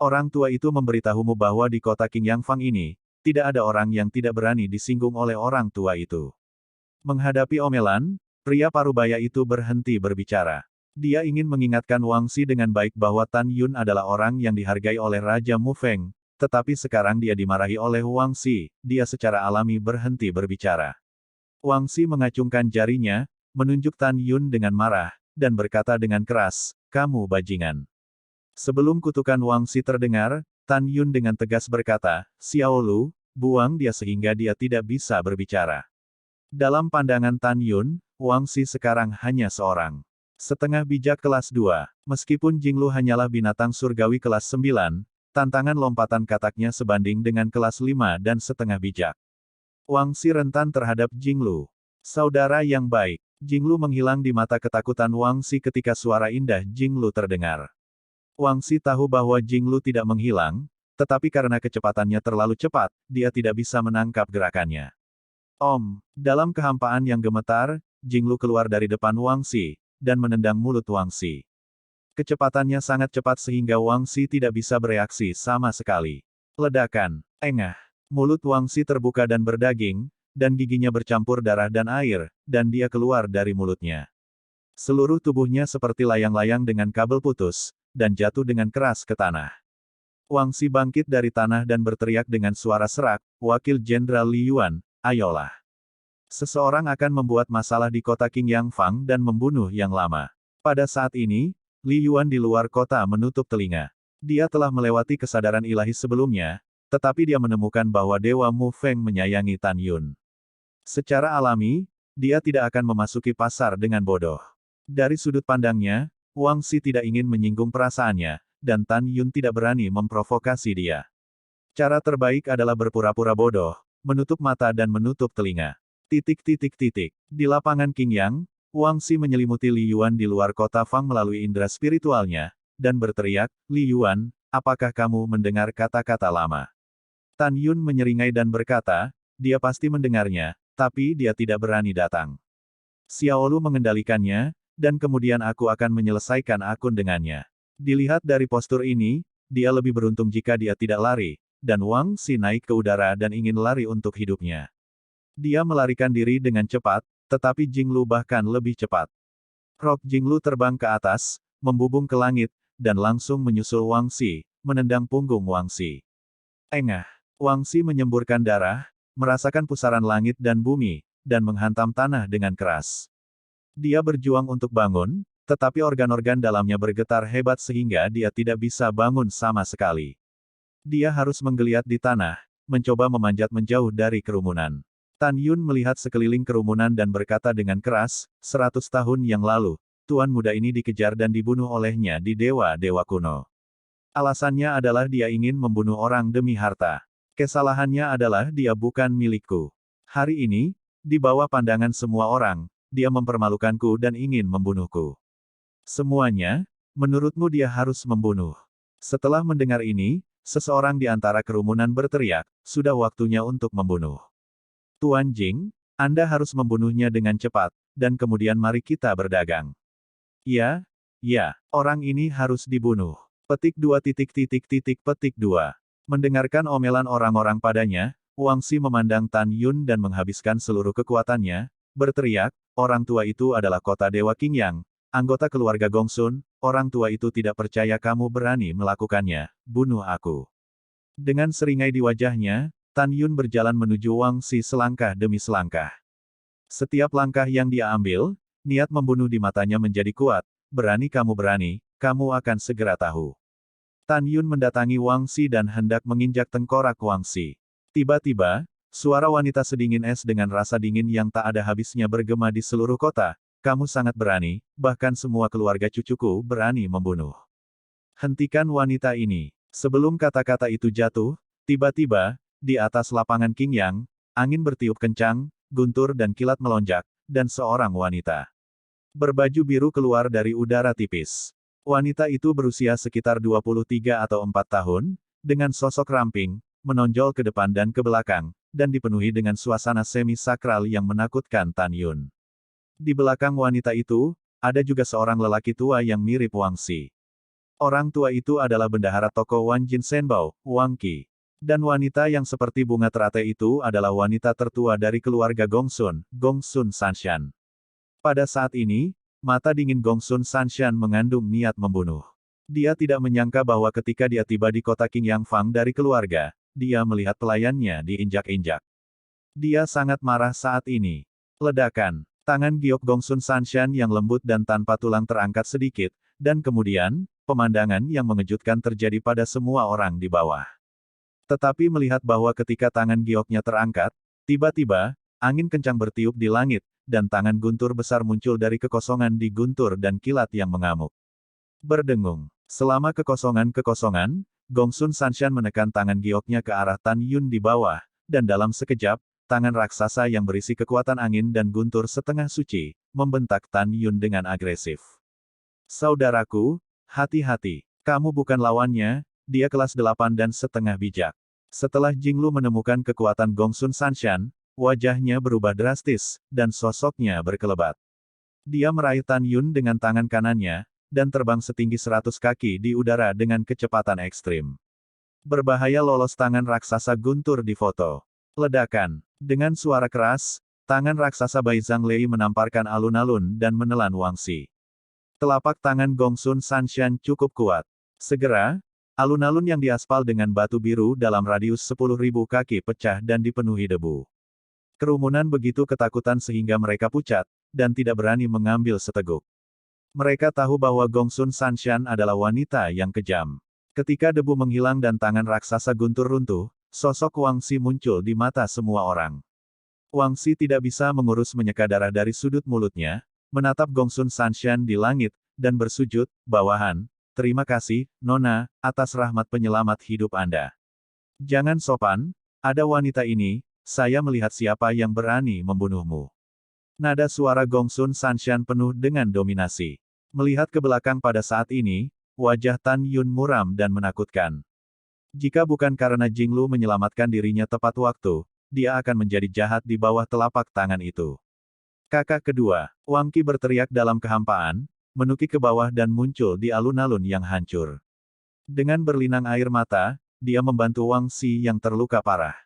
Speaker 1: Orang tua itu memberitahumu bahwa di kota King Yangfang ini, tidak ada orang yang tidak berani disinggung oleh orang tua itu. Menghadapi omelan, pria parubaya itu berhenti berbicara. Dia ingin mengingatkan Wang Xi dengan baik bahwa Tan Yun adalah orang yang dihargai oleh Raja Mu Feng, tetapi sekarang dia dimarahi oleh Wang Xi, dia secara alami berhenti berbicara. Wang Xi mengacungkan jarinya, menunjuk Tan Yun dengan marah, dan berkata dengan keras, kamu bajingan. Sebelum kutukan Wang Xi terdengar, Tan Yun dengan tegas berkata, Xiao Lu, buang dia sehingga dia tidak bisa berbicara. Dalam pandangan Tan Yun, Wang Xi sekarang hanya seorang setengah bijak kelas 2. Meskipun Jinglu hanyalah binatang surgawi kelas 9, tantangan lompatan kataknya sebanding dengan kelas 5 dan setengah bijak. Wang Xi rentan terhadap Jinglu. Saudara yang baik, Jinglu menghilang di mata ketakutan Wang Xi ketika suara indah Jinglu terdengar. Wang Xi tahu bahwa Jinglu tidak menghilang, tetapi karena kecepatannya terlalu cepat, dia tidak bisa menangkap gerakannya. Dalam kehampaan yang gemetar, Jinglu keluar dari depan Wang Xi, dan menendang mulut Wang Xi. Kecepatannya sangat cepat sehingga Wang Xi tidak bisa bereaksi sama sekali. Ledakan. Engah. Mulut Wang Xi terbuka dan berdaging, dan giginya bercampur darah dan air, dan dia keluar dari mulutnya. Seluruh tubuhnya seperti layang-layang dengan kabel putus, dan jatuh dengan keras ke tanah. Wang Xi bangkit dari tanah dan berteriak dengan suara serak, "Wakil Jenderal Li Yuan, ayolah. Seseorang akan membuat masalah di kota Qingyang Fang dan membunuh yang lama." Pada saat ini, Li Yuan di luar kota menutup telinga. Dia telah melewati kesadaran ilahi sebelumnya, tetapi dia menemukan bahwa Dewa Mu Feng menyayangi Tan Yun. Secara alami, dia tidak akan memasuki pasar dengan bodoh. Dari sudut pandangnya, Wang Xi tidak ingin menyinggung perasaannya, dan Tan Yun tidak berani memprovokasi dia. Cara terbaik adalah berpura-pura bodoh, menutup mata dan menutup telinga. Di lapangan Qingyang, Wang Xi menyelimuti Li Yuan di luar kota Fang melalui indera spiritualnya, dan berteriak, "Li Yuan, apakah kamu mendengar kata-kata lama?" Tan Yun menyeringai dan berkata, dia pasti mendengarnya, tapi dia tidak berani datang. Xiaolu mengendalikannya, dan kemudian aku akan menyelesaikan akun dengannya. Dilihat dari postur ini, dia lebih beruntung jika dia tidak lari, dan Wang Xi naik ke udara dan ingin lari untuk hidupnya. Dia melarikan diri dengan cepat, tetapi Jinglu bahkan lebih cepat. Rok Jinglu terbang ke atas, membubung ke langit, dan langsung menyusul Wang Xi, menendang punggung Wang Xi. Engah. Wang Xi menyemburkan darah, merasakan pusaran langit dan bumi, dan menghantam tanah dengan keras. Dia berjuang untuk bangun, tetapi organ-organ dalamnya bergetar hebat sehingga dia tidak bisa bangun sama sekali. Dia harus menggeliat di tanah, mencoba memanjat menjauh dari kerumunan. Tan Yun melihat sekeliling kerumunan dan berkata dengan keras, 100 tahun yang lalu, tuan muda ini dikejar dan dibunuh olehnya di dewa-dewa kuno. Alasannya adalah dia ingin membunuh orang demi harta. Kesalahannya adalah dia bukan milikku. Hari ini, di bawah pandangan semua orang, dia mempermalukanku dan ingin membunuhku. Semuanya, menurutmu dia harus membunuh. Setelah mendengar ini, seseorang di antara kerumunan berteriak, sudah waktunya untuk membunuh. Tuan Jing, Anda harus membunuhnya dengan cepat, dan kemudian mari kita berdagang. Ya, orang ini harus dibunuh. Petik 2. Mendengarkan omelan orang-orang padanya, Wang Xi memandang Tan Yun dan menghabiskan seluruh kekuatannya, berteriak, orang tua itu adalah kota Dewa Qingyang, anggota keluarga Gongsun, orang tua itu tidak percaya kamu berani melakukannya, bunuh aku. Dengan seringai di wajahnya, Tan Yun berjalan menuju Wang Xi selangkah demi selangkah. Setiap langkah yang dia ambil, niat membunuh di matanya menjadi kuat, berani, kamu akan segera tahu. Tan Yun mendatangi Wang Xi dan hendak menginjak tengkorak Wang Xi. Tiba-tiba, suara wanita sedingin es dengan rasa dingin yang tak ada habisnya bergema di seluruh kota, kamu sangat berani, bahkan semua keluarga cucuku berani membunuh. Hentikan wanita ini. Sebelum kata-kata itu jatuh, tiba-tiba, di atas lapangan Qingyang, angin bertiup kencang, guntur dan kilat melonjak, dan seorang wanita berbaju biru keluar dari udara tipis. Wanita itu berusia sekitar 23 atau 4 tahun, dengan sosok ramping, menonjol ke depan dan ke belakang, dan dipenuhi dengan suasana semi-sakral yang menakutkan Tan Yun. Di belakang wanita itu, ada juga seorang lelaki tua yang mirip Wang Xi. Orang tua itu adalah bendahara toko Wan Jin Shenbao, Wang Qi. Dan wanita yang seperti bunga teratai itu adalah wanita tertua dari keluarga Gongsun, Gongsun Sanshan. Pada saat ini, mata dingin Gongsun Sanshan mengandung niat membunuh. Dia tidak menyangka bahwa ketika dia tiba di kota Qingyang Fang dari keluarga, dia melihat pelayannya diinjak-injak. Dia sangat marah saat ini. Ledakan. Tangan giok Gongsun Sanshan yang lembut dan tanpa tulang terangkat sedikit, dan kemudian, pemandangan yang mengejutkan terjadi pada semua orang di bawah. Tetapi melihat bahwa ketika tangan gioknya terangkat, tiba-tiba, angin kencang bertiup di langit, dan tangan guntur besar muncul dari kekosongan di guntur dan kilat yang mengamuk. Berdengung. Selama kekosongan, Gongsun Sanshan menekan tangan gioknya ke arah Tan Yun di bawah, dan dalam sekejap, tangan raksasa yang berisi kekuatan angin dan guntur setengah suci, membentak Tan Yun dengan agresif. Saudaraku, hati-hati. Kamu bukan lawannya, dia kelas 8 dan setengah bijak. Setelah Jinglu menemukan kekuatan Gongsun Sanshan, wajahnya berubah drastis, dan sosoknya berkelebat. Dia meraih Tan Yun dengan tangan kanannya, dan terbang setinggi 100 kaki di udara dengan kecepatan ekstrim. Berbahaya lolos tangan raksasa guntur di foto. Ledakan. Dengan suara keras, tangan raksasa Bai Zhang Lei menamparkan alun-alun dan menelan Wangxi. Telapak tangan Gongsun Sanshan cukup kuat. Segera, alun-alun yang diaspal dengan batu biru dalam radius 10.000 kaki pecah dan dipenuhi debu. Kerumunan begitu ketakutan sehingga mereka pucat, dan tidak berani mengambil seteguk. Mereka tahu bahwa Gongsun Sanshan adalah wanita yang kejam. Ketika debu menghilang dan tangan raksasa guntur runtuh, sosok Wangxi muncul di mata semua orang. Wangxi tidak bisa mengurus menyeka darah dari sudut mulutnya, menatap Gongsun Sanshan di langit, dan bersujud, bawahan, terima kasih, Nona, atas rahmat penyelamat hidup Anda. Jangan sopan, ada wanita ini, saya melihat siapa yang berani membunuhmu. Nada suara Gongsun Sanshan penuh dengan dominasi. Melihat ke belakang pada saat ini, wajah Tan Yun muram dan menakutkan. Jika bukan karena Jinglu menyelamatkan dirinya tepat waktu, dia akan menjadi jahat di bawah telapak tangan itu. Kakak kedua, Wang Qi berteriak dalam kehampaan, menukik ke bawah dan muncul di alun-alun yang hancur. Dengan berlinang air mata, dia membantu Wang Xi yang terluka parah.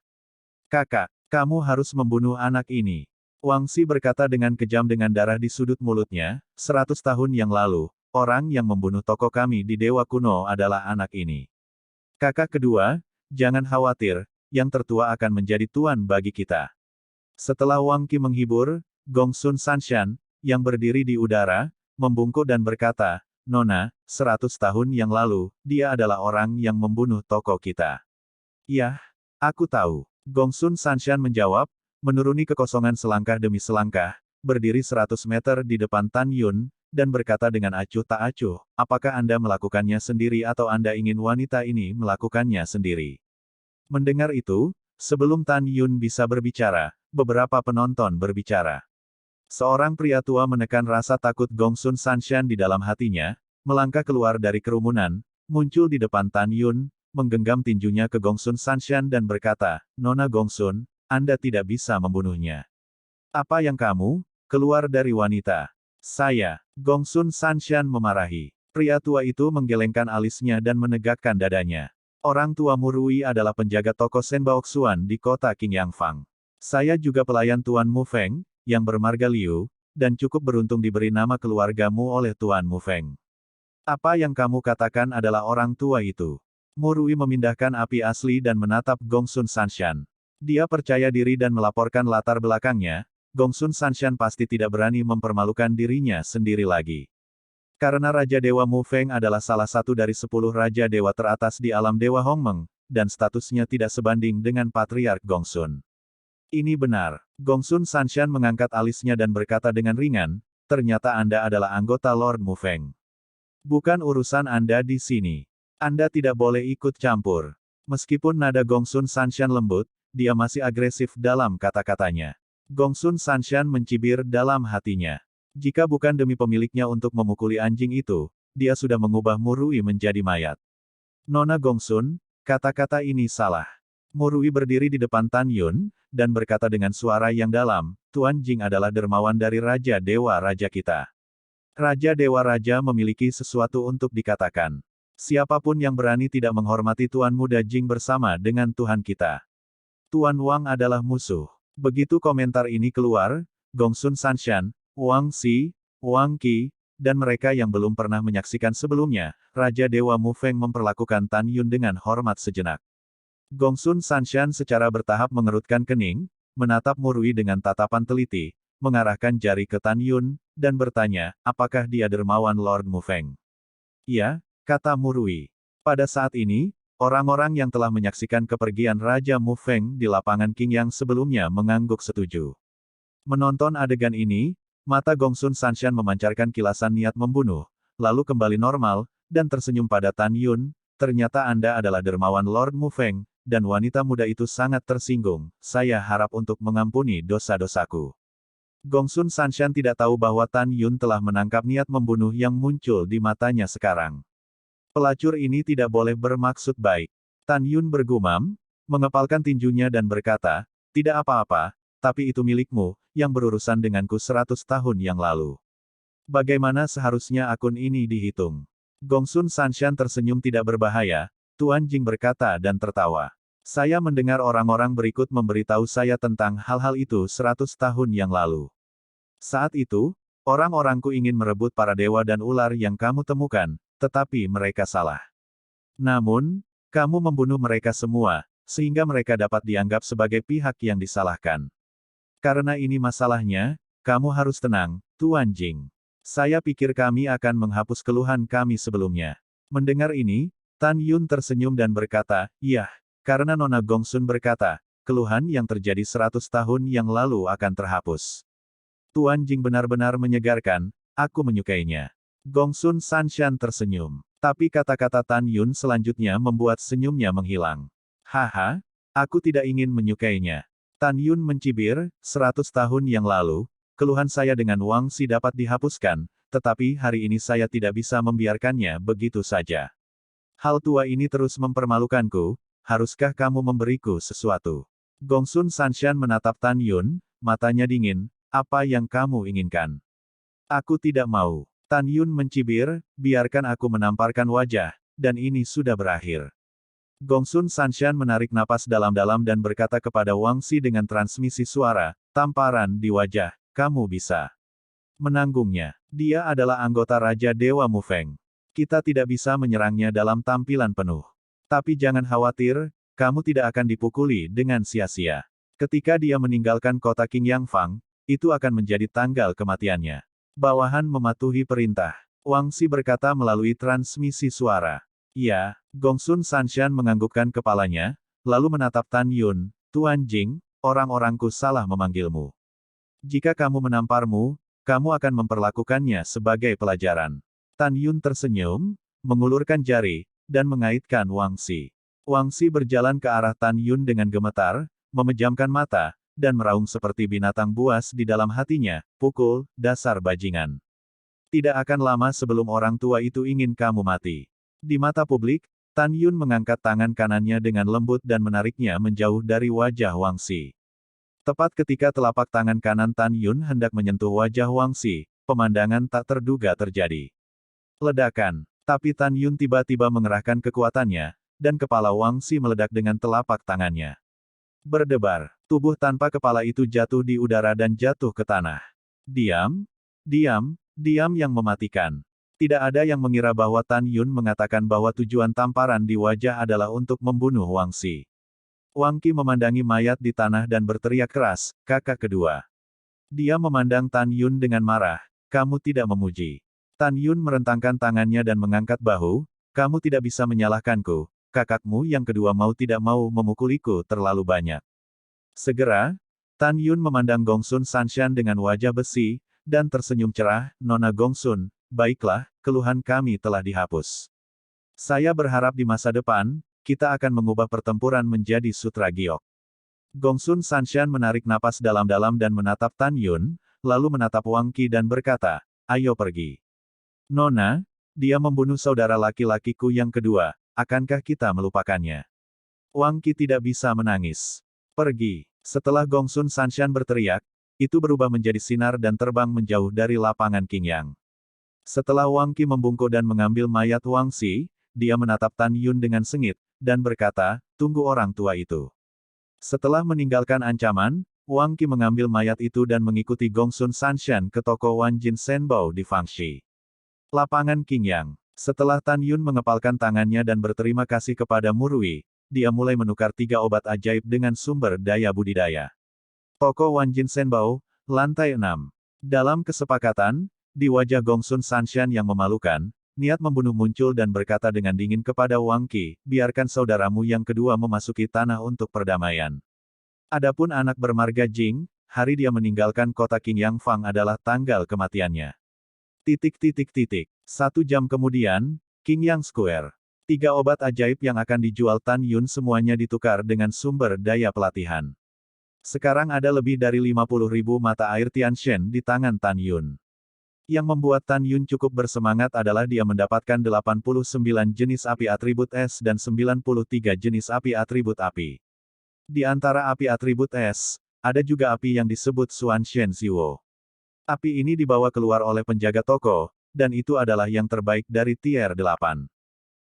Speaker 1: Kakak, kamu harus membunuh anak ini. Wangxi berkata dengan kejam dengan darah di sudut mulutnya, 100 tahun yang lalu, orang yang membunuh tokoh kami di Dewa Kuno adalah anak ini. Kakak kedua, jangan khawatir, yang tertua akan menjadi tuan bagi kita. Setelah Wang Qi menghibur, Gongsun Sanshan, yang berdiri di udara, membungkuk dan berkata, Nona, 100 tahun yang lalu, dia adalah orang yang membunuh tokoh kita. Yah, aku tahu. Gongsun Sanshan menjawab, menuruni kekosongan selangkah demi selangkah, berdiri 100 meter di depan Tan Yun, dan berkata dengan acuh tak acuh, apakah Anda melakukannya sendiri atau Anda ingin wanita ini melakukannya sendiri? Mendengar itu, sebelum Tan Yun bisa berbicara, beberapa penonton berbicara. Seorang pria tua menekan rasa takut Gongsun Sanshan di dalam hatinya, melangkah keluar dari kerumunan, muncul di depan Tan Yun, menggenggam tinjunya ke Gongsun Sanshan dan berkata, Nona Gongsun, Anda tidak bisa membunuhnya. Apa yang kamu? Keluar dari wanita. Saya. Gongsun Sanshan memarahi. Pria tua itu menggelengkan alisnya dan menegakkan dadanya. Orang tua Murui adalah penjaga toko Shen Baoxuan di kota Qingyangfang. Saya juga pelayan Tuan Mu Feng, yang bermarga Liu, dan cukup beruntung diberi nama keluargamu oleh Tuan Mu Feng. Apa yang kamu katakan adalah orang tua itu. Murui memindahkan api asli dan menatap Gongsun Sanshan. Dia percaya diri dan melaporkan latar belakangnya, Gongsun Sanshan pasti tidak berani mempermalukan dirinya sendiri lagi. Karena Raja Dewa Mu Feng adalah salah satu dari 10 Raja Dewa teratas di alam Dewa Hongmeng, dan statusnya tidak sebanding dengan Patriark Gongsun. Ini benar. Gongsun Sanshan mengangkat alisnya dan berkata dengan ringan, ternyata Anda adalah anggota Lord Mu Feng. Bukan urusan Anda di sini. Anda tidak boleh ikut campur. Meskipun nada Gongsun Sanshan lembut, dia masih agresif dalam kata-katanya. Gongsun Sanshan mencibir dalam hatinya. Jika bukan demi pemiliknya untuk memukuli anjing itu, dia sudah mengubah Murui menjadi mayat. Nona Gongsun, kata-kata ini salah. Murui berdiri di depan Tan Yun, dan berkata dengan suara yang dalam, Tuan Jing adalah dermawan dari Raja Dewa Raja kita. Raja Dewa Raja memiliki sesuatu untuk dikatakan. Siapapun yang berani tidak menghormati Tuan Muda Jing bersama dengan Tuhan kita. Tuan Wang adalah musuh. Begitu komentar ini keluar, Gongsun Sanshan, Wang Xi, Wang Qi, dan mereka yang belum pernah menyaksikan sebelumnya, Raja Dewa Mu Feng memperlakukan Tan Yun dengan hormat sejenak. Gongsun Sanshan secara bertahap mengerutkan kening, menatap Murui dengan tatapan teliti, mengarahkan jari ke Tan Yun, dan bertanya, apakah dia dermawan Lord Mu Feng? Iya, kata Murui. Pada saat ini, orang-orang yang telah menyaksikan kepergian Raja Mu Feng di lapangan Qingyang sebelumnya mengangguk setuju. Menonton adegan ini, mata Gongsun Sanshan memancarkan kilasan niat membunuh, lalu kembali normal, dan tersenyum pada Tan Yun, ternyata Anda adalah dermawan Lord Mu Feng, dan wanita muda itu sangat tersinggung, saya harap untuk mengampuni dosa-dosaku. Gongsun Sanshan tidak tahu bahwa Tan Yun telah menangkap niat membunuh yang muncul di matanya sekarang. Pelacur ini tidak boleh bermaksud baik. Tan Yun bergumam, mengepalkan tinjunya dan berkata, tidak apa-apa, tapi itu milikmu, yang berurusan denganku 100 tahun yang lalu. Bagaimana seharusnya akun ini dihitung? Gongsun Sanshan tersenyum tidak berbahaya, Tuan Jing berkata dan tertawa. Saya mendengar orang-orang berikut memberitahu saya tentang hal-hal itu 100 tahun yang lalu. Saat itu, orang-orangku ingin merebut para dewa dan ular yang kamu temukan, tetapi mereka salah. Namun, kamu membunuh mereka semua, sehingga mereka dapat dianggap sebagai pihak yang disalahkan. Karena ini masalahnya, kamu harus tenang, Tuan Jing. Saya pikir kami akan menghapus keluhan kami sebelumnya. Mendengar ini, Tan Yun tersenyum dan berkata, iya, karena Nona Gongsun berkata, keluhan yang terjadi 100 tahun yang lalu akan terhapus. Tuan Jing benar-benar menyegarkan, aku menyukainya. Gongsun Sanshan tersenyum. Tapi kata-kata Tan Yun selanjutnya membuat senyumnya menghilang. Haha, aku tidak ingin menyukainya. Tan Yun mencibir, 100 tahun yang lalu, keluhan saya dengan Wang Xi dapat dihapuskan, tetapi hari ini saya tidak bisa membiarkannya begitu saja. Hal tua ini terus mempermalukanku, haruskah kamu memberiku sesuatu? Gongsun Sanshan menatap Tan Yun, matanya dingin, apa yang kamu inginkan? Aku tidak mau. Tan Yun mencibir, biarkan aku menamparkan wajah, dan ini sudah berakhir. Gongsun Sanshan menarik napas dalam-dalam dan berkata kepada Wang Xi dengan transmisi suara, tamparan di wajah, kamu bisa menanggungnya. Dia adalah anggota Raja Dewa Mufeng. Kita tidak bisa menyerangnya dalam tampilan penuh. Tapi jangan khawatir, kamu tidak akan dipukuli dengan sia-sia. Ketika dia meninggalkan kota King Yang Fang, itu akan menjadi tanggal kematiannya. Bawahan mematuhi perintah. Wang Xi berkata melalui transmisi suara. Ya, Gongsun Sanshan menganggukkan kepalanya, lalu menatap Tan Yun, Tuan Jing, orang-orangku salah memanggilmu. Jika kamu menamparmu, kamu akan memperlakukannya sebagai pelajaran. Tan Yun tersenyum, mengulurkan jari, dan mengaitkan Wang Xi. Wang Xi berjalan ke arah Tan Yun dengan gemetar, memejamkan mata, dan meraung seperti binatang buas di dalam hatinya, pukul, dasar bajingan. Tidak akan lama sebelum orang tua itu ingin kamu mati. Di mata publik, Tan Yun mengangkat tangan kanannya dengan lembut dan menariknya menjauh dari wajah Wang Xi. Tepat ketika telapak tangan kanan Tan Yun hendak menyentuh wajah Wang Xi, pemandangan tak terduga terjadi. Ledakan. Tapi Tan Yun tiba-tiba mengerahkan kekuatannya, dan kepala Wang Xi meledak dengan telapak tangannya. Berdebar. Tubuh tanpa kepala itu jatuh di udara dan jatuh ke tanah. Diam. Diam. Diam yang mematikan. Tidak ada yang mengira bahwa Tan Yun mengatakan bahwa tujuan tamparan di wajah adalah untuk membunuh Wang Xi. Wang Qi memandangi mayat di tanah dan berteriak keras, kakak kedua. Dia memandang Tan Yun dengan marah, kamu tidak memuji. Tan Yun merentangkan tangannya dan mengangkat bahu, kamu tidak bisa menyalahkanku, kakakmu yang kedua mau tidak mau memukuliku terlalu banyak. Segera, Tan Yun memandang Gongsun Sanshan dengan wajah besi, dan tersenyum cerah, Nona Gongsun, baiklah, keluhan kami telah dihapus. Saya berharap di masa depan, kita akan mengubah pertempuran menjadi sutra giok. Gongsun Sanshan menarik napas dalam-dalam dan menatap Tan Yun, lalu menatap Wang Qi dan berkata, ayo pergi. Nona, dia membunuh saudara laki-lakiku yang kedua, akankah kita melupakannya? Wang Qi tidak bisa menangis. Pergi. Setelah Gongsun Sanshan berteriak, itu berubah menjadi sinar dan terbang menjauh dari lapangan Qingyang. Setelah Wang Qi membungkuk dan mengambil mayat Wang Xi, dia menatap Tan Yun dengan sengit, dan berkata, tunggu orang tua itu. Setelah meninggalkan ancaman, Wang Qi mengambil mayat itu dan mengikuti Gongsun Sanshan ke toko Wan Jin Shenbao di Fangxi. Lapangan Qingyang. Setelah Tan Yun mengepalkan tangannya dan berterima kasih kepada Murui, dia mulai menukar 3 obat ajaib dengan sumber daya budidaya. Toko Wan Jin Shenbao, lantai 6. Dalam kesepakatan, di wajah Gongsun Sanshan yang memalukan, niat membunuh muncul dan berkata dengan dingin kepada Wang Qi, biarkan saudaramu yang kedua memasuki tanah untuk perdamaian. Adapun anak bermarga Jing, hari dia meninggalkan kota Qingyang Fang adalah tanggal kematiannya. 1 jam kemudian, Qingyang Square. 3 obat ajaib yang akan dijual Tan Yun semuanya ditukar dengan sumber daya pelatihan. Sekarang ada lebih dari 50.000 mata air Tianshen di tangan Tan Yun. Yang membuat Tan Yun cukup bersemangat adalah dia mendapatkan 89 jenis api atribut es dan 93 jenis api atribut api. Di antara api atribut es, ada juga api yang disebut Xuan Shen Ziwo. Api ini dibawa keluar oleh penjaga toko, dan itu adalah yang terbaik dari tier 8.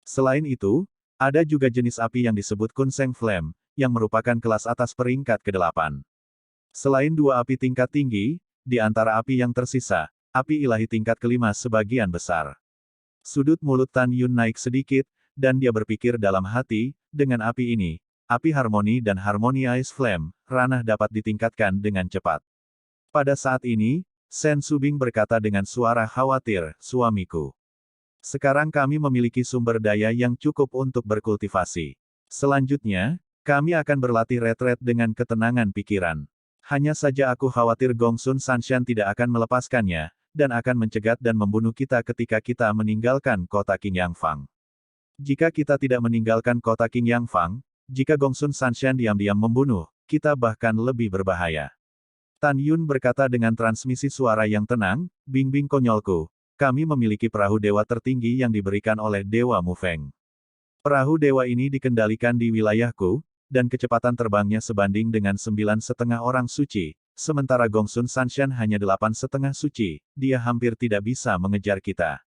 Speaker 1: Selain itu, ada juga jenis api yang disebut Kunseng Flame, yang merupakan kelas atas peringkat ke-8. Selain dua api tingkat tinggi, di antara api yang tersisa, api ilahi tingkat ke-5 sebagian besar. Sudut mulut Tan Yun naik sedikit, dan dia berpikir dalam hati, dengan api ini, api harmoni dan harmoni Ice Flame, ranah dapat ditingkatkan dengan cepat. Pada saat ini, Sen Subing berkata dengan suara khawatir, suamiku. Sekarang kami memiliki sumber daya yang cukup untuk berkultivasi. Selanjutnya, kami akan berlatih retret dengan ketenangan pikiran. Hanya saja aku khawatir Gongsun Sanshan tidak akan melepaskannya, dan akan mencegat dan membunuh kita ketika kita meninggalkan kota Qingyang Fang. Jika kita tidak meninggalkan kota Qingyang Fang, jika Gongsun Sanshan diam-diam membunuh, kita bahkan lebih berbahaya. Tan Yun berkata dengan transmisi suara yang tenang, Bingbing konyolku, kami memiliki perahu dewa tertinggi yang diberikan oleh Dewa Mufeng. Perahu dewa ini dikendalikan di wilayahku, dan kecepatan terbangnya sebanding dengan 9,5 orang suci, sementara Gongsun Sanshan hanya 8,5 suci, dia hampir tidak bisa mengejar kita.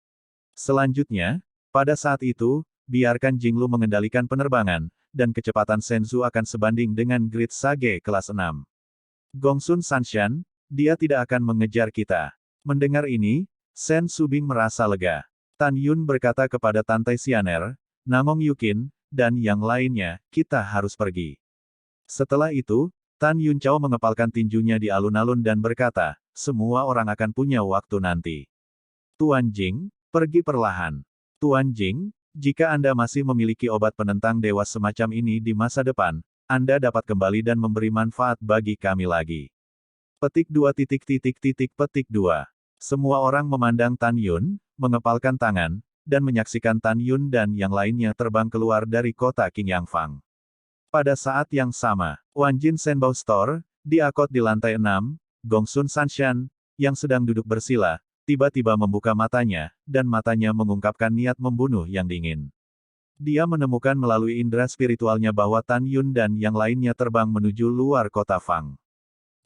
Speaker 1: Selanjutnya, pada saat itu, biarkan Jinglu mengendalikan penerbangan, dan kecepatan Senzu akan sebanding dengan Grid Sage kelas 6. Gongsun Sanshan, dia tidak akan mengejar kita. Mendengar ini, Sen Subing merasa lega. Tan Yun berkata kepada Tantai Xianer, Namong Yukin, dan yang lainnya, kita harus pergi. Setelah itu, Tan Yun Chao mengepalkan tinjunya di alun-alun dan berkata, semua orang akan punya waktu nanti. Tuan Jing, pergi perlahan. Tuan Jing, jika Anda masih memiliki obat penentang dewa semacam ini di masa depan, Anda dapat kembali dan memberi manfaat bagi kami lagi. Petik 2. Petik 2. Semua orang memandang Tan Yun, mengepalkan tangan, dan menyaksikan Tan Yun dan yang lainnya terbang keluar dari kota Qingyang Fang. Pada saat yang sama, Wanjin Shenbao Store, di akot di lantai 6, Gongsun Sanshan, yang sedang duduk bersila, tiba-tiba membuka matanya, dan matanya mengungkapkan niat membunuh yang dingin. Dia menemukan melalui indera spiritualnya bahwa Tan Yun dan yang lainnya terbang menuju luar kota Fang.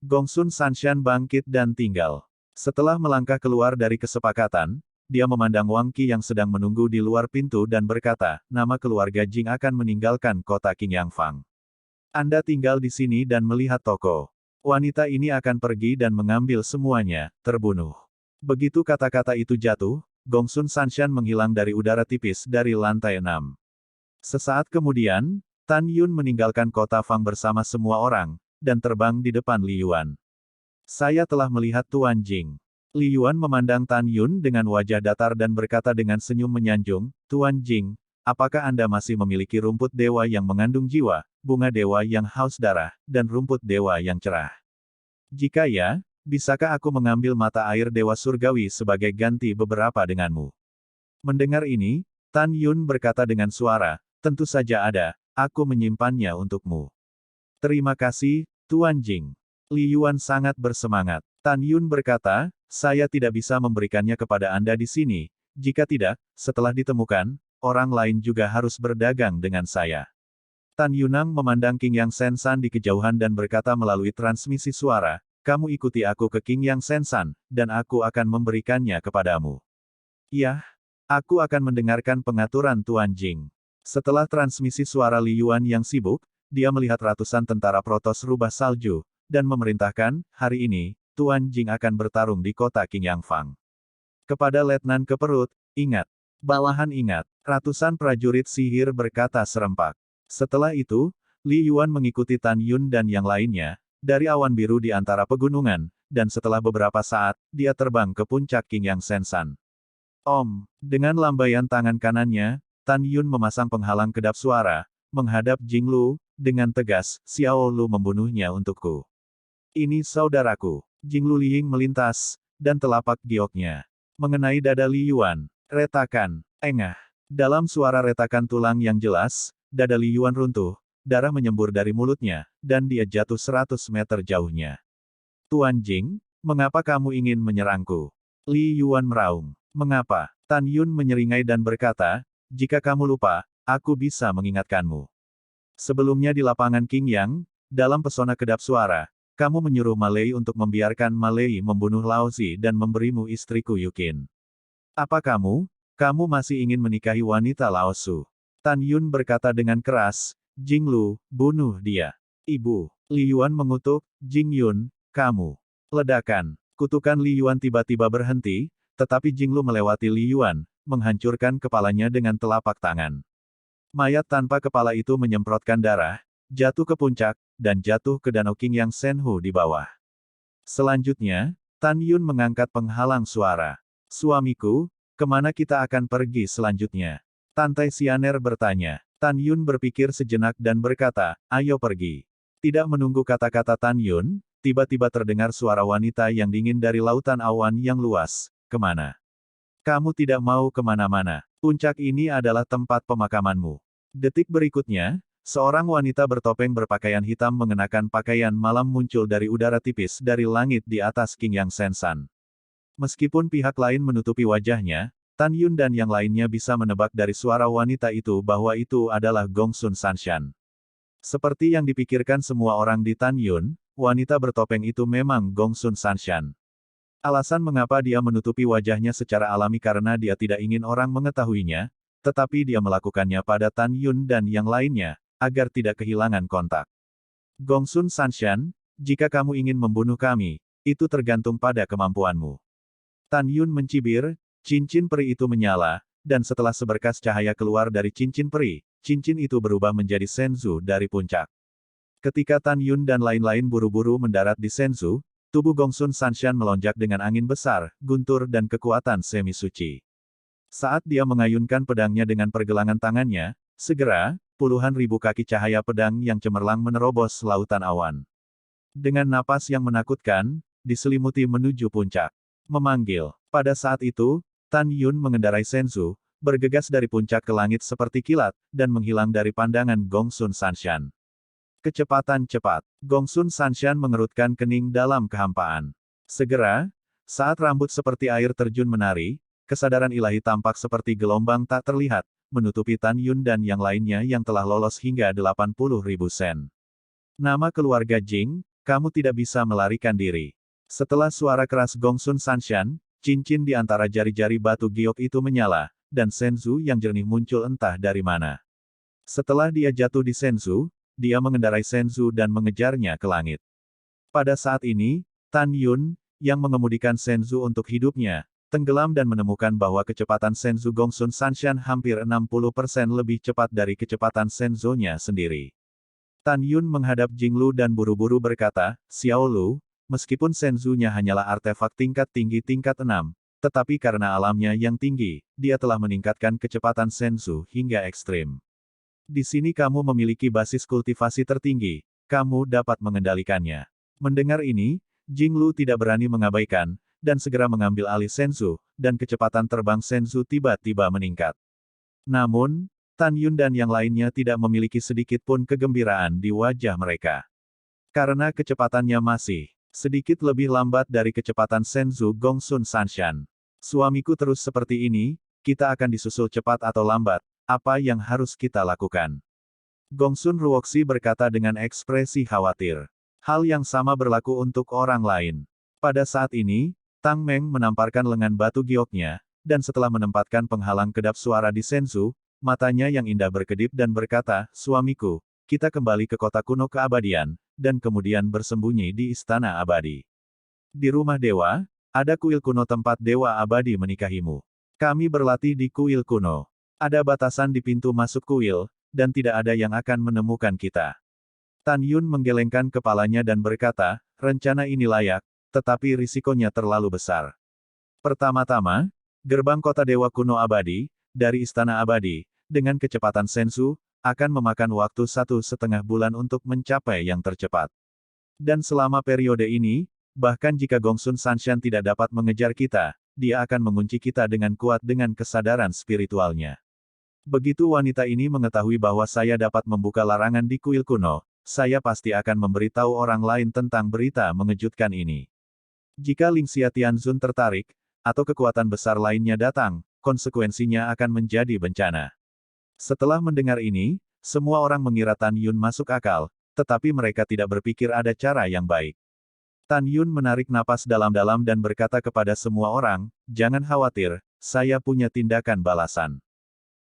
Speaker 1: Gongsun Sanshan bangkit dan tinggal. Setelah melangkah keluar dari kesepakatan, dia memandang Wang Qi yang sedang menunggu di luar pintu dan berkata, nama keluarga Jing akan meninggalkan kota Qingyang Fang. Anda tinggal di sini dan melihat toko. Wanita ini akan pergi dan mengambil semuanya, terbunuh. Begitu kata-kata itu jatuh, Gongsun Sanshan menghilang dari udara tipis dari lantai 6. Sesaat kemudian, Tan Yun meninggalkan kota Fang bersama semua orang, dan terbang di depan Li Yuan. Saya telah melihat Tuan Jing. Li Yuan memandang Tan Yun dengan wajah datar dan berkata dengan senyum menyanjung, Tuan Jing, apakah Anda masih memiliki rumput dewa yang mengandung jiwa, bunga dewa yang haus darah, dan rumput dewa yang cerah? Jika ya, bisakah aku mengambil mata air dewa surgawi sebagai ganti beberapa denganmu? Mendengar ini, Tan Yun berkata dengan suara, tentu saja ada, aku menyimpannya untukmu. Terima kasih, Tuan Jing. Li Yuan sangat bersemangat. Tan Yun berkata, saya tidak bisa memberikannya kepada Anda di sini, jika tidak, setelah ditemukan, orang lain juga harus berdagang dengan saya. Tan Yunang memandang Qingyang Sensan di kejauhan dan berkata melalui transmisi suara, kamu ikuti aku ke Qingyang Sensan, dan aku akan memberikannya kepadamu. Yah, aku akan mendengarkan pengaturan Tuan Jing. Setelah transmisi suara Li Yuan yang sibuk, dia melihat ratusan tentara protos rubah salju, dan memerintahkan, hari ini, Tuan Jing akan bertarung di kota Qingyang Fang. Kepada Letnan Keperut, ingat. Bawahan ingat. Ratusan prajurit sihir berkata serempak. Setelah itu, Li Yuan mengikuti Tan Yun dan yang lainnya, dari awan biru di antara pegunungan, dan setelah beberapa saat, dia terbang ke puncak Qingyang Sensan. Dengan lambaian tangan kanannya, Tan Yun memasang penghalang kedap suara, menghadap Jing Lu, dengan tegas, Xiao Lu membunuhnya untukku. Ini saudaraku. Jing Lu Liying melintas, dan telapak gioknya mengenai dada Li Yuan. Retakan. Engah. Dalam suara retakan tulang yang jelas, dada Li Yuan runtuh, darah menyembur dari mulutnya, dan dia jatuh 100 meter jauhnya. Tuan Jing, mengapa kamu ingin menyerangku? Li Yuan meraung. Mengapa? Tan Yun menyeringai dan berkata, jika kamu lupa, aku bisa mengingatkanmu. Sebelumnya di lapangan Qingyang, dalam pesona kedap suara, kamu menyuruh Malei untuk membiarkan Malei membunuh Laozi dan memberimu istriku Yukin. Apa kamu masih ingin menikahi wanita Laosu? Tan Yun berkata dengan keras, Jinglu, bunuh dia. Ibu, Li Yuan mengutuk, Jing Yun, kamu. Ledakan. Kutukan Li Yuan tiba-tiba berhenti, tetapi Jinglu melewati Li Yuan, menghancurkan kepalanya dengan telapak tangan. Mayat tanpa kepala itu menyemprotkan darah, jatuh ke puncak, dan jatuh ke danau Qingyang Senhu di bawah. Selanjutnya, Tan Yun mengangkat penghalang suara. Suamiku, kemana kita akan pergi selanjutnya? Tantai Xianer bertanya. Tan Yun berpikir sejenak dan berkata, ayo pergi. Tidak menunggu kata-kata Tan Yun, tiba-tiba terdengar suara wanita yang dingin dari lautan awan yang luas. Kemana? Kamu tidak mau kemana-mana. Puncak ini adalah tempat pemakamanmu. Detik berikutnya, seorang wanita bertopeng berpakaian hitam mengenakan pakaian malam muncul dari udara tipis dari langit di atas Qingyang Sensan. Meskipun pihak lain menutupi wajahnya, Tan Yun dan yang lainnya bisa menebak dari suara wanita itu bahwa itu adalah Gongsun Sanshan. Seperti yang dipikirkan semua orang di Tan Yun, wanita bertopeng itu memang Gongsun Sanshan. Alasan mengapa dia menutupi wajahnya secara alami karena dia tidak ingin orang mengetahuinya, tetapi dia melakukannya pada Tan Yun dan yang lainnya, agar tidak kehilangan kontak. Gongsun Sanshan, jika kamu ingin membunuh kami, itu tergantung pada kemampuanmu. Tan Yun mencibir, cincin peri itu menyala, dan setelah seberkas cahaya keluar dari cincin peri, cincin itu berubah menjadi Senzu dari puncak. Ketika Tan Yun dan lain-lain buru-buru mendarat di Senzu, tubuh Gongsun Sanshan melonjak dengan angin besar, guntur dan kekuatan semi suci. Saat dia mengayunkan pedangnya dengan pergelangan tangannya, segera, puluhan ribu kaki cahaya pedang yang cemerlang menerobos lautan awan. Dengan napas yang menakutkan, diselimuti menuju puncak. Memanggil. Pada saat itu, Tan Yun mengendarai Senzu, bergegas dari puncak ke langit seperti kilat, dan menghilang dari pandangan Gongsun Sanshan. Kecepatan cepat. Gongsun Sanshan mengerutkan kening dalam kehampaan. Segera, saat rambut seperti air terjun menari, kesadaran ilahi tampak seperti gelombang tak terlihat, menutupi Tan Yun dan yang lainnya yang telah lolos hingga 80.000 sen. Nama keluarga Jing, kamu tidak bisa melarikan diri. Setelah suara keras Gongsun Sanshan, cincin di antara jari-jari batu giok itu menyala, dan Senzu yang jernih muncul entah dari mana. Setelah dia jatuh di Senzu, dia mengendarai Senzu dan mengejarnya ke langit. Pada saat ini, Tan Yun, yang mengemudikan Senzu untuk hidupnya, tenggelam dan menemukan bahwa kecepatan Senzu Gongsun Sanshan hampir 60% lebih cepat dari kecepatan Senzu-nya sendiri. Tan Yun menghadap Jinglu dan buru-buru berkata, Xiao Lu, meskipun Senzu-nya hanyalah artefak tingkat tinggi tingkat 6, tetapi karena alamnya yang tinggi, dia telah meningkatkan kecepatan Senzu hingga ekstrim. Di sini kamu memiliki basis kultivasi tertinggi, kamu dapat mengendalikannya. Mendengar ini, Jinglu tidak berani mengabaikan, dan segera mengambil alih Senzu, dan kecepatan terbang Senzu tiba-tiba meningkat. Namun, Tan Yun dan yang lainnya tidak memiliki sedikit pun kegembiraan di wajah mereka. Karena kecepatannya masih sedikit lebih lambat dari kecepatan Senzu Gongsun Sanshan. Suamiku terus seperti ini, kita akan disusul cepat atau lambat, apa yang harus kita lakukan? Gongsun Ruoxi berkata dengan ekspresi khawatir. Hal yang sama berlaku untuk orang lain. Pada saat ini, Tang Meng menamparkan lengan batu gioknya, dan setelah menempatkan penghalang kedap suara di Senzu, matanya yang indah berkedip dan berkata, suamiku, kita kembali ke kota kuno keabadian, dan kemudian bersembunyi di istana abadi. Di rumah dewa, ada kuil kuno tempat dewa abadi menikahimu. Kami berlatih di kuil kuno. Ada batasan di pintu masuk kuil, dan tidak ada yang akan menemukan kita. Tan Yun menggelengkan kepalanya dan berkata, rencana ini layak, tetapi risikonya terlalu besar. Pertama-tama, gerbang kota dewa kuno abadi, dari istana abadi, dengan kecepatan Senzu, akan memakan waktu 1,5 bulan untuk mencapai yang tercepat. Dan selama periode ini, bahkan jika Gongsun Sanshan tidak dapat mengejar kita, dia akan mengunci kita dengan kuat dengan kesadaran spiritualnya. Begitu wanita ini mengetahui bahwa saya dapat membuka larangan di kuil kuno, saya pasti akan memberitahu orang lain tentang berita mengejutkan ini. Jika Lingxia Tianzun tertarik, atau kekuatan besar lainnya datang, konsekuensinya akan menjadi bencana. Setelah mendengar ini, semua orang mengira Tan Yun masuk akal, tetapi mereka tidak berpikir ada cara yang baik. Tan Yun menarik napas dalam-dalam dan berkata kepada semua orang, jangan khawatir, saya punya tindakan balasan.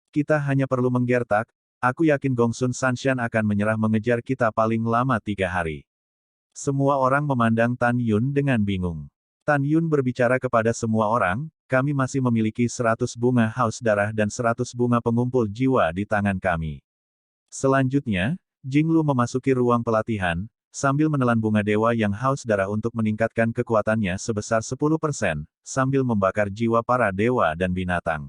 Speaker 1: Kita hanya perlu menggertak, aku yakin Gongsun Sanshan akan menyerah mengejar kita paling lama 3 hari. Semua orang memandang Tan Yun dengan bingung. Tan Yun berbicara kepada semua orang, kami masih memiliki 100 bunga haus darah dan 100 bunga pengumpul jiwa di tangan kami. Selanjutnya, Jinglu memasuki ruang pelatihan, sambil menelan bunga dewa yang haus darah untuk meningkatkan kekuatannya sebesar 10%, sambil membakar jiwa para dewa dan binatang.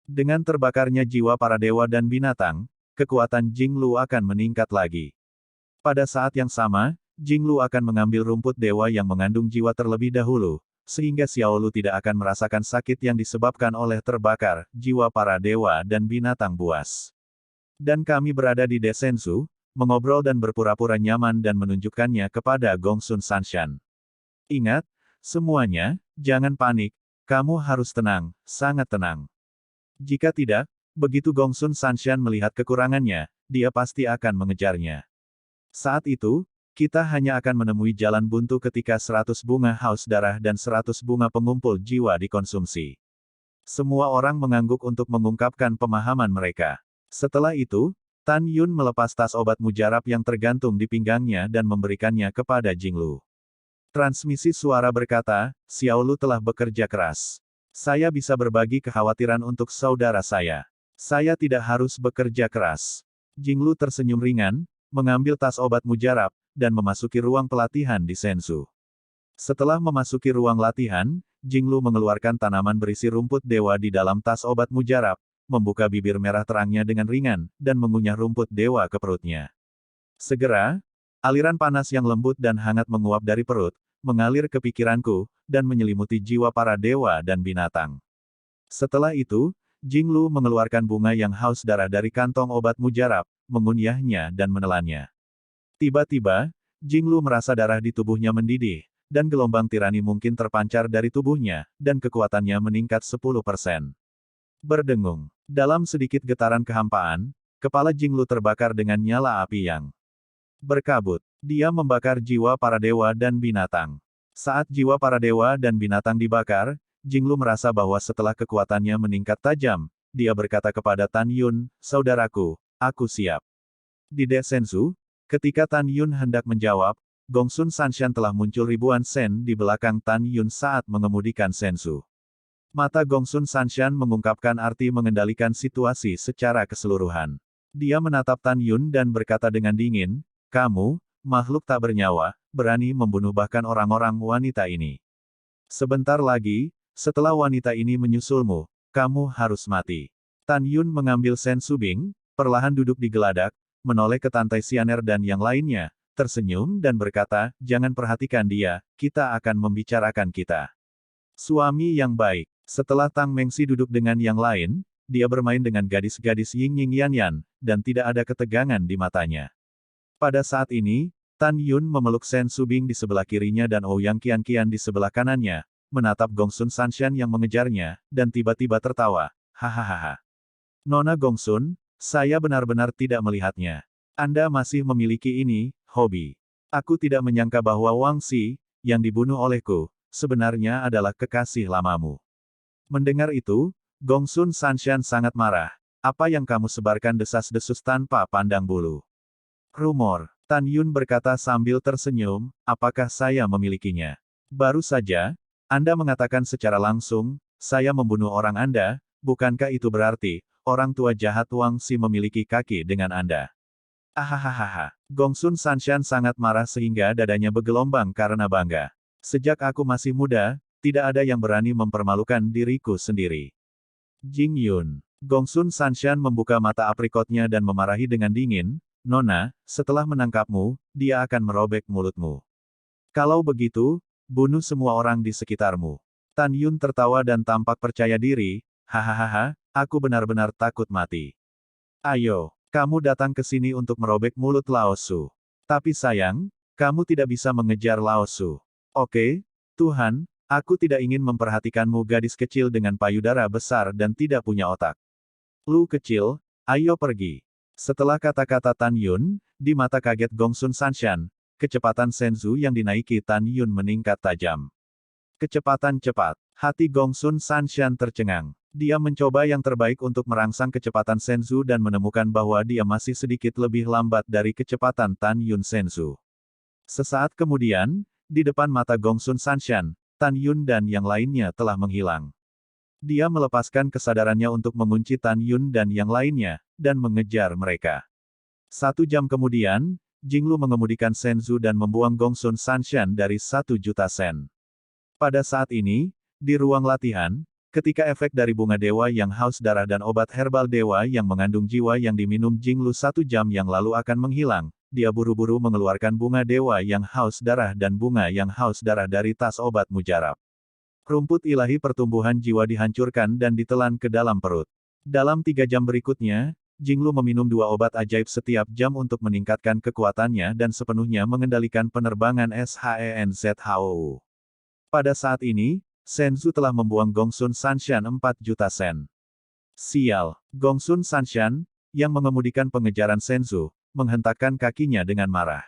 Speaker 1: Dengan terbakarnya jiwa para dewa dan binatang, kekuatan Jinglu akan meningkat lagi. Pada saat yang sama, Jinglu akan mengambil rumput dewa yang mengandung jiwa terlebih dahulu, sehingga Xiaolu tidak akan merasakan sakit yang disebabkan oleh terbakar jiwa para dewa dan binatang buas. Dan kami berada di Desensu, mengobrol dan berpura-pura nyaman dan menunjukkannya kepada Gongsun Sanshan. Ingat, semuanya, jangan panik, kamu harus tenang, sangat tenang. Jika tidak, begitu Gongsun Sanshan melihat kekurangannya, dia pasti akan mengejarnya. Saat itu, kita hanya akan menemui jalan buntu ketika 100 bunga haus darah dan 100 bunga pengumpul jiwa dikonsumsi. Semua orang mengangguk untuk mengungkapkan pemahaman mereka. Setelah itu, Tan Yun melepas tas obat mujarab yang tergantung di pinggangnya dan memberikannya kepada Jinglu. Transmisi suara berkata, Xiaolu telah bekerja keras. Saya bisa berbagi kekhawatiran untuk saudara saya. Saya tidak harus bekerja keras. Jinglu tersenyum ringan, mengambil tas obat mujarab, dan memasuki ruang pelatihan di Sensu. Setelah memasuki ruang latihan, Jinglu mengeluarkan tanaman berisi rumput dewa di dalam tas obat mujarab, membuka bibir merah terangnya dengan ringan, dan mengunyah rumput dewa ke perutnya. Segera, aliran panas yang lembut dan hangat menguap dari perut, mengalir ke pikiranku, dan menyelimuti jiwa para dewa dan binatang. Setelah itu, Jinglu mengeluarkan bunga yang haus darah dari kantong obat mujarab, mengunyahnya dan menelannya. Tiba-tiba, Jinglu merasa darah di tubuhnya mendidih, dan gelombang tirani mungkin terpancar dari tubuhnya, dan kekuatannya meningkat 10%. Berdengung. Dalam sedikit getaran kehampaan, kepala Jinglu terbakar dengan nyala api yang berkabut. Dia membakar jiwa para dewa dan binatang. Saat jiwa para dewa dan binatang dibakar, Jinglu merasa bahwa setelah kekuatannya meningkat tajam, dia berkata kepada Tan Yun, saudaraku, aku siap. Di Desensu, ketika Tan Yun hendak menjawab, Gongsun Sanshan telah muncul ribuan sen di belakang Tan Yun saat mengemudikan Sensu. Mata Gongsun Sanshan mengungkapkan arti mengendalikan situasi secara keseluruhan. Dia menatap Tan Yun dan berkata dengan dingin, kamu, makhluk tak bernyawa, berani membunuh bahkan orang-orang wanita ini. Sebentar lagi, setelah wanita ini menyusulmu, kamu harus mati. Tan Yun mengambil Sen Subing, perlahan duduk di geladak, menoleh ke Tantai Xianer dan yang lainnya, tersenyum dan berkata, jangan perhatikan dia, kita akan membicarakan kita. Suami yang baik. Setelah Tang Mengsi duduk dengan yang lain, dia bermain dengan gadis-gadis Ying Ying Yan Yan, dan tidak ada ketegangan di matanya. Pada saat ini, Tan Yun memeluk Sen Subing di sebelah kirinya dan Ouyang Qian Qian di sebelah kanannya, menatap Gongsun Sanshan yang mengejarnya, dan tiba-tiba tertawa, hahaha. Nona Gongsun, saya benar-benar tidak melihatnya. Anda masih memiliki ini, hobi. Aku tidak menyangka bahwa Wang Xi, yang dibunuh olehku, sebenarnya adalah kekasih lamamu. Mendengar itu, Gongsun Sanshan sangat marah. Apa yang kamu sebarkan desas-desus tanpa pandang bulu? Rumor. Tan Yun berkata sambil tersenyum, apakah saya memilikinya? Baru saja, Anda mengatakan secara langsung, saya membunuh orang Anda, bukankah itu berarti, orang tua jahat Wang Xi memiliki kaki dengan Anda? Ahahaha. Gongsun Sanshan sangat marah sehingga dadanya bergelombang karena bangga. Sejak aku masih muda, tidak ada yang berani mempermalukan diriku sendiri. Jing Yun. Gongsun Sanshan membuka mata aprikotnya dan memarahi dengan dingin, Nona, setelah menangkapmu, dia akan merobek mulutmu. Kalau begitu, bunuh semua orang di sekitarmu. Tan Yun tertawa dan tampak percaya diri, hahaha, aku benar-benar takut mati. Ayo, kamu datang ke sini untuk merobek mulut Lao Su. Tapi sayang, kamu tidak bisa mengejar Lao Su. Oke, Tuhan, aku tidak ingin memperhatikanmu gadis kecil dengan payudara besar dan tidak punya otak. Lu kecil, ayo pergi. Setelah kata-kata Tan Yun, di mata kaget Gongsun Sanshan, kecepatan Senzu yang dinaiki Tan Yun meningkat tajam. Kecepatan cepat. Hati Gongsun Sanshan tercengang. Dia mencoba yang terbaik untuk merangsang kecepatan Senzu dan menemukan bahwa dia masih sedikit lebih lambat dari kecepatan Tan Yun Senzu. Sesaat kemudian, di depan mata Gongsun Sanshan, Tan Yun dan yang lainnya telah menghilang. Dia melepaskan kesadarannya untuk mengunci Tan Yun dan yang lainnya, dan mengejar mereka. 1 jam kemudian, Jinglu mengemudikan Senzu dan membuang Gongsun Sanshan dari 1 juta sen. Pada saat ini, di ruang latihan, ketika efek dari bunga dewa yang haus darah dan obat herbal dewa yang mengandung jiwa yang diminum Jinglu 1 jam yang lalu akan menghilang, dia buru-buru mengeluarkan bunga dewa yang haus darah dan bunga yang haus darah dari tas obat mujarab. Rumput ilahi pertumbuhan jiwa dihancurkan dan ditelan ke dalam perut. Dalam 3 jam berikutnya, Jinglu meminum 2 obat ajaib setiap jam untuk meningkatkan kekuatannya dan sepenuhnya mengendalikan penerbangan SHENZHOU. Pada saat ini, Senzu telah membuang Gongsun Sanshan 4 juta sen. Sial, Gongsun Sanshan, yang mengemudikan pengejaran Senzu, menghentakkan kakinya dengan marah.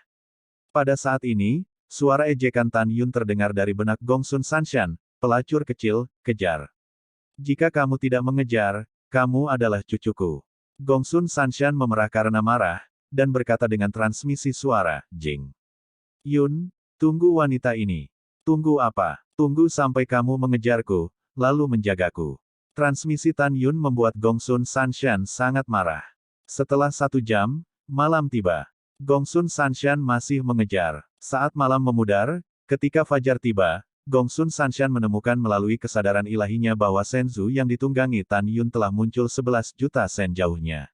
Speaker 1: Pada saat ini, suara ejekan Tan Yun terdengar dari benak Gongsun Sanshan, pelacur kecil, kejar. Jika kamu tidak mengejar, kamu adalah cucuku. Gongsun Sanshan memerah karena marah, dan berkata dengan transmisi suara, Jing. Yun, tunggu wanita ini. Tunggu apa? Tunggu sampai kamu mengejarku, lalu menjagaku. Transmisi Tan Yun membuat Gongsun Sanshan sangat marah. Setelah 1 jam, malam tiba. Gongsun Sanshan masih mengejar. Saat malam memudar, ketika fajar tiba, Gongsun Sanshan menemukan melalui kesadaran ilahinya bahwa Senzu yang ditunggangi Tan Yun telah muncul 11 juta sen jauhnya.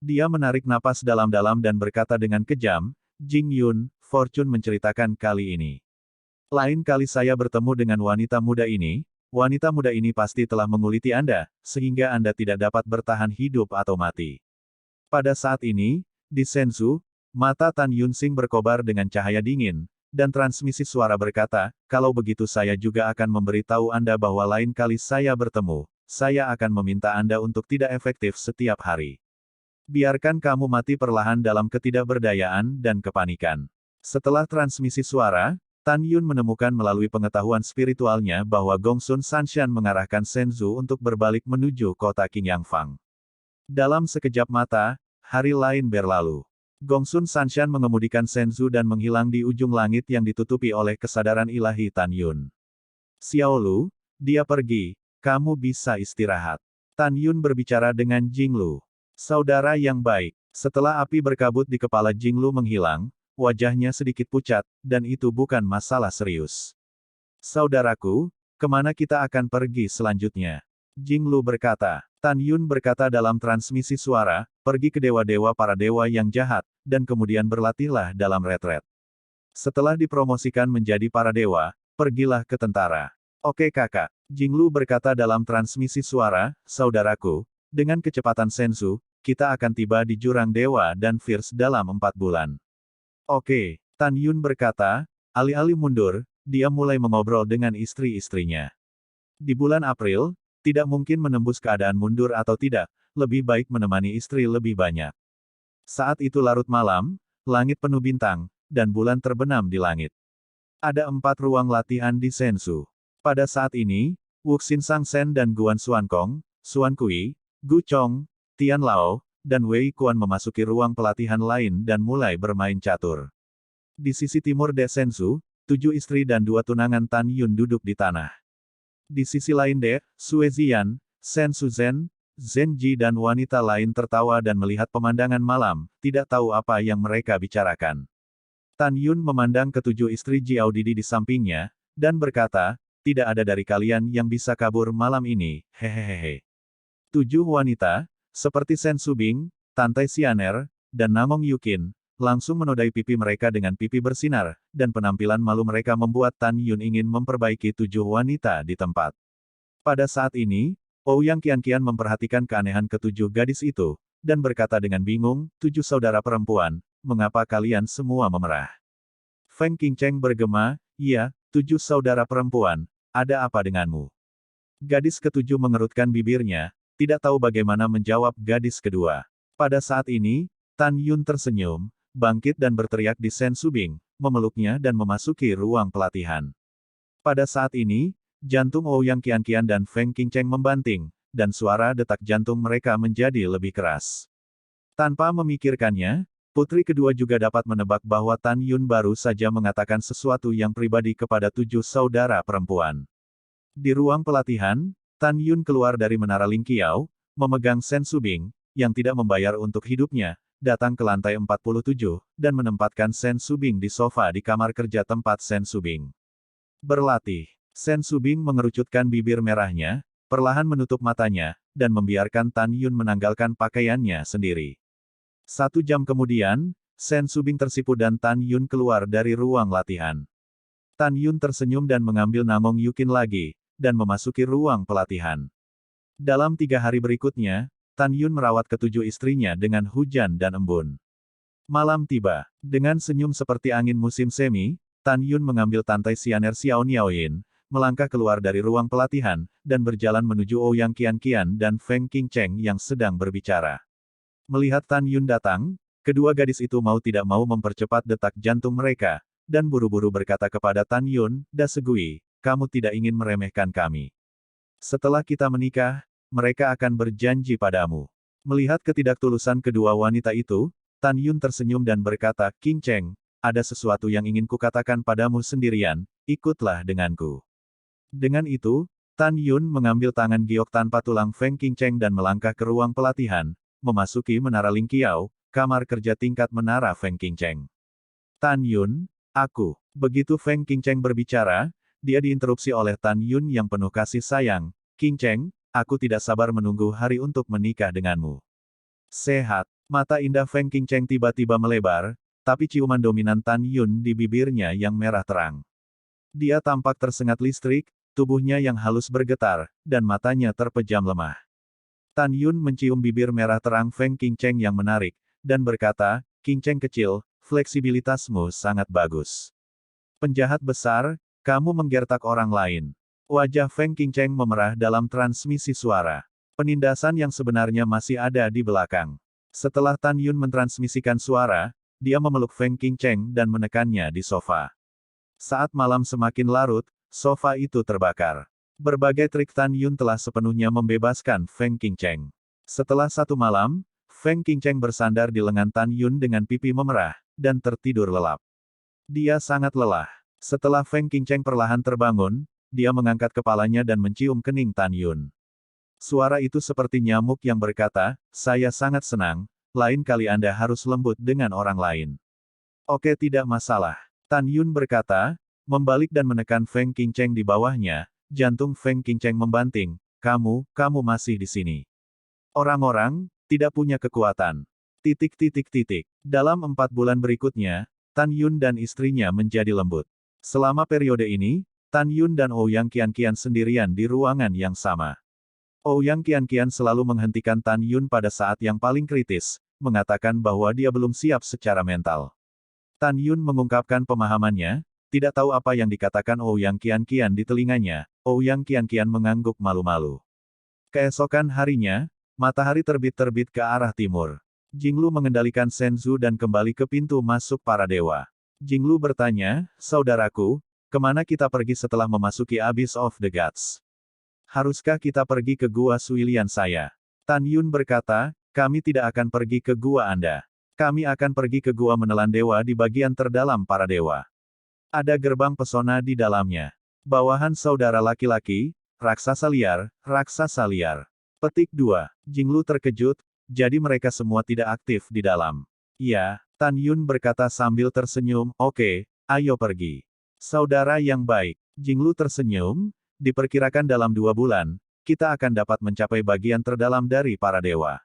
Speaker 1: Dia menarik napas dalam-dalam dan berkata dengan kejam, Jing Yun, Fortune menceritakan kali ini. Lain kali saya bertemu dengan wanita muda ini pasti telah menguliti Anda, sehingga Anda tidak dapat bertahan hidup atau mati. Pada saat ini, di Senzu, mata Tan Yun Sing berkobar dengan cahaya dingin, dan transmisi suara berkata, kalau begitu saya juga akan memberitahu Anda bahwa lain kali saya bertemu, saya akan meminta Anda untuk tidak efektif setiap hari. Biarkan kamu mati perlahan dalam ketidakberdayaan dan kepanikan. Setelah transmisi suara, Tan Yun menemukan melalui pengetahuan spiritualnya bahwa Gongsun Sanshan mengarahkan Senzu untuk berbalik menuju kota Qingyang Fang. Dalam sekejap mata, hari lain berlalu. Gongsun Sanshan mengemudikan Senzu dan menghilang di ujung langit yang ditutupi oleh kesadaran ilahi Tan Yun. Xiaolu, dia pergi, kamu bisa istirahat. Tan Yun berbicara dengan Jinglu. Saudara yang baik. Setelah api berkabut di kepala Jinglu menghilang, wajahnya sedikit pucat, dan itu bukan masalah serius. Saudaraku, kemana kita akan pergi selanjutnya? Jinglu berkata. Tan Yun berkata dalam transmisi suara, pergi ke dewa-dewa para dewa yang jahat, dan kemudian berlatihlah dalam retret. Setelah dipromosikan menjadi para dewa, pergilah ke tentara. Oke kakak, Jinglu berkata dalam transmisi suara, saudaraku, dengan kecepatan Senzu, kita akan tiba di jurang dewa dan Fierce dalam 4 bulan. Oke, Tan Yun berkata, alih-alih mundur, dia mulai mengobrol dengan istri-istrinya. Di bulan April, tidak mungkin menembus keadaan mundur atau tidak, lebih baik menemani istri lebih banyak. Saat itu larut malam, langit penuh bintang, dan bulan terbenam di langit. Ada 4 ruang latihan di Senzu. Pada saat ini, Wuxin Sangsen dan Guan Xuankong, Xuan Kui, Gu Chong, Tian Lao, dan Wei Kuan memasuki ruang pelatihan lain dan mulai bermain catur. Di sisi timur De Senzu, 7 istri dan 2 tunangan Tan Yun duduk di tanah. Di sisi lain De, Sue Ziyan, Sen Suzhen, Zhen Ji dan wanita lain tertawa dan melihat pemandangan malam, tidak tahu apa yang mereka bicarakan. Tan Yun memandang ke-7 istri Jiao Didi di sampingnya, dan berkata, tidak ada dari kalian yang bisa kabur malam ini, hehehe. 7 wanita, seperti Sen Subing, Tante Xianer, dan Namong Yukin, langsung menodai pipi mereka dengan pipi bersinar, dan penampilan malu mereka membuat Tan Yun ingin memperbaiki 7 wanita di tempat. Pada saat ini, Ouyang Qianqian memperhatikan keanehan ke-7 gadis itu, dan berkata dengan bingung, 7 saudara perempuan, mengapa kalian semua memerah? Feng Qingcheng bergema, iya, 7 saudara perempuan, ada apa denganmu? Gadis ke-7 mengerutkan bibirnya, tidak tahu bagaimana menjawab gadis kedua. Pada saat ini, Tan Yun tersenyum, bangkit dan berteriak di Sen Subing, memeluknya dan memasuki ruang pelatihan. Pada saat ini, jantung Ouyang Qianqian dan Feng Qingcheng membanting, dan suara detak jantung mereka menjadi lebih keras. Tanpa memikirkannya, putri kedua juga dapat menebak bahwa Tan Yun baru saja mengatakan sesuatu yang pribadi kepada 7 saudara perempuan. Di ruang pelatihan, Tan Yun keluar dari menara Ling Qiao, memegang Sen Subing, yang tidak membayar untuk hidupnya, datang ke lantai 47, dan menempatkan Sen Subing di sofa di kamar kerja tempat Sen Subing berlatih. Sen Subing mengerucutkan bibir merahnya, perlahan menutup matanya, dan membiarkan Tan Yun menanggalkan pakaiannya sendiri. 1 jam kemudian, Sen Subing tersipu dan Tan Yun keluar dari ruang latihan. Tan Yun tersenyum dan mengambil Namong Yukin lagi, dan memasuki ruang pelatihan. Dalam 3 hari berikutnya, Tan Yun merawat ketujuh istrinya dengan hujan dan embun. Malam tiba. Dengan senyum seperti angin musim semi, Tan Yun mengambil Tantai Xianer Xiao Niaoyin, melangkah keluar dari ruang pelatihan, dan berjalan menuju Ouyang Qianqian dan Feng Qingcheng yang sedang berbicara. Melihat Tan Yun datang, kedua gadis itu mau tidak mau mempercepat detak jantung mereka, dan buru-buru berkata kepada Tan Yun, "Da Segui, kamu tidak ingin meremehkan kami. Setelah kita menikah, mereka akan berjanji padamu." Melihat ketidaktulusan kedua wanita itu, Tan Yun tersenyum dan berkata, "Qingcheng, ada sesuatu yang ingin kukatakan padamu sendirian, ikutlah denganku." Dengan itu, Tan Yun mengambil tangan giok tanpa tulang Feng Qingcheng dan melangkah ke ruang pelatihan, memasuki menara Ling Qiao, kamar kerja tingkat menara Feng Qingcheng. "Tan Yun, aku." Begitu Feng Qingcheng berbicara, dia diinterupsi oleh Tan Yun yang penuh kasih sayang, "Qingcheng, aku tidak sabar menunggu hari untuk menikah denganmu." "Sehat." Mata indah Feng Qingcheng tiba-tiba melebar, tapi ciuman dominan Tan Yun di bibirnya yang merah terang. Dia tampak tersengat listrik, tubuhnya yang halus bergetar, dan matanya terpejam lemah. Tan Yun mencium bibir merah terang Feng Qingcheng yang menarik, dan berkata, "Qingcheng kecil, fleksibilitasmu sangat bagus. Penjahat besar, kamu menggertak orang lain." Wajah Feng Qingcheng memerah dalam transmisi suara. Penindasan yang sebenarnya masih ada di belakang. Setelah Tan Yun mentransmisikan suara, dia memeluk Feng Qingcheng dan menekannya di sofa. Saat malam semakin larut, sofa itu terbakar. Berbagai trik Tan Yun telah sepenuhnya membebaskan Feng Qingcheng. Setelah 1 malam, Feng Qingcheng bersandar di lengan Tan Yun dengan pipi memerah, dan tertidur lelap. Dia sangat lelah. Setelah Feng Qingcheng perlahan terbangun, dia mengangkat kepalanya dan mencium kening Tan Yun. Suara itu seperti nyamuk yang berkata, "Saya sangat senang, lain kali Anda harus lembut dengan orang lain." "Oke, tidak masalah." Tan Yun berkata, membalik dan menekan Feng Qingcheng di bawahnya. Jantung Feng Qingcheng membanting, kamu masih di sini. Orang-orang, tidak punya kekuatan. Titik. Dalam 4 bulan berikutnya, Tan Yun dan istrinya menjadi lembut. Selama periode ini, Tan Yun dan Ouyang Qianqian sendirian di ruangan yang sama. Ouyang Qianqian selalu menghentikan Tan Yun pada saat yang paling kritis, mengatakan bahwa dia belum siap secara mental. Tan Yun mengungkapkan pemahamannya, tidak tahu apa yang dikatakan Ouyang Qianqian di telinganya. Ouyang Qianqian mengangguk malu-malu. Keesokan harinya, matahari terbit ke arah timur. Jinglu mengendalikan Senzu dan kembali ke pintu masuk para dewa. Jinglu bertanya, "Saudaraku, kemana kita pergi setelah memasuki Abyss of the Gods? Haruskah kita pergi ke Gua Suilian saya?" Tan Yun berkata, "Kami tidak akan pergi ke gua Anda. Kami akan pergi ke Gua Menelan Dewa di bagian terdalam para dewa. Ada gerbang pesona di dalamnya. Bawahan saudara laki-laki, raksasa liar, raksasa liar." Petik 2. Jinglu terkejut, jadi mereka semua tidak aktif di dalam. "Ya," Tan Yun berkata sambil tersenyum, "Oke, ayo pergi." "Saudara yang baik." Jinglu tersenyum, "Diperkirakan dalam 2 bulan, kita akan dapat mencapai bagian terdalam dari para dewa."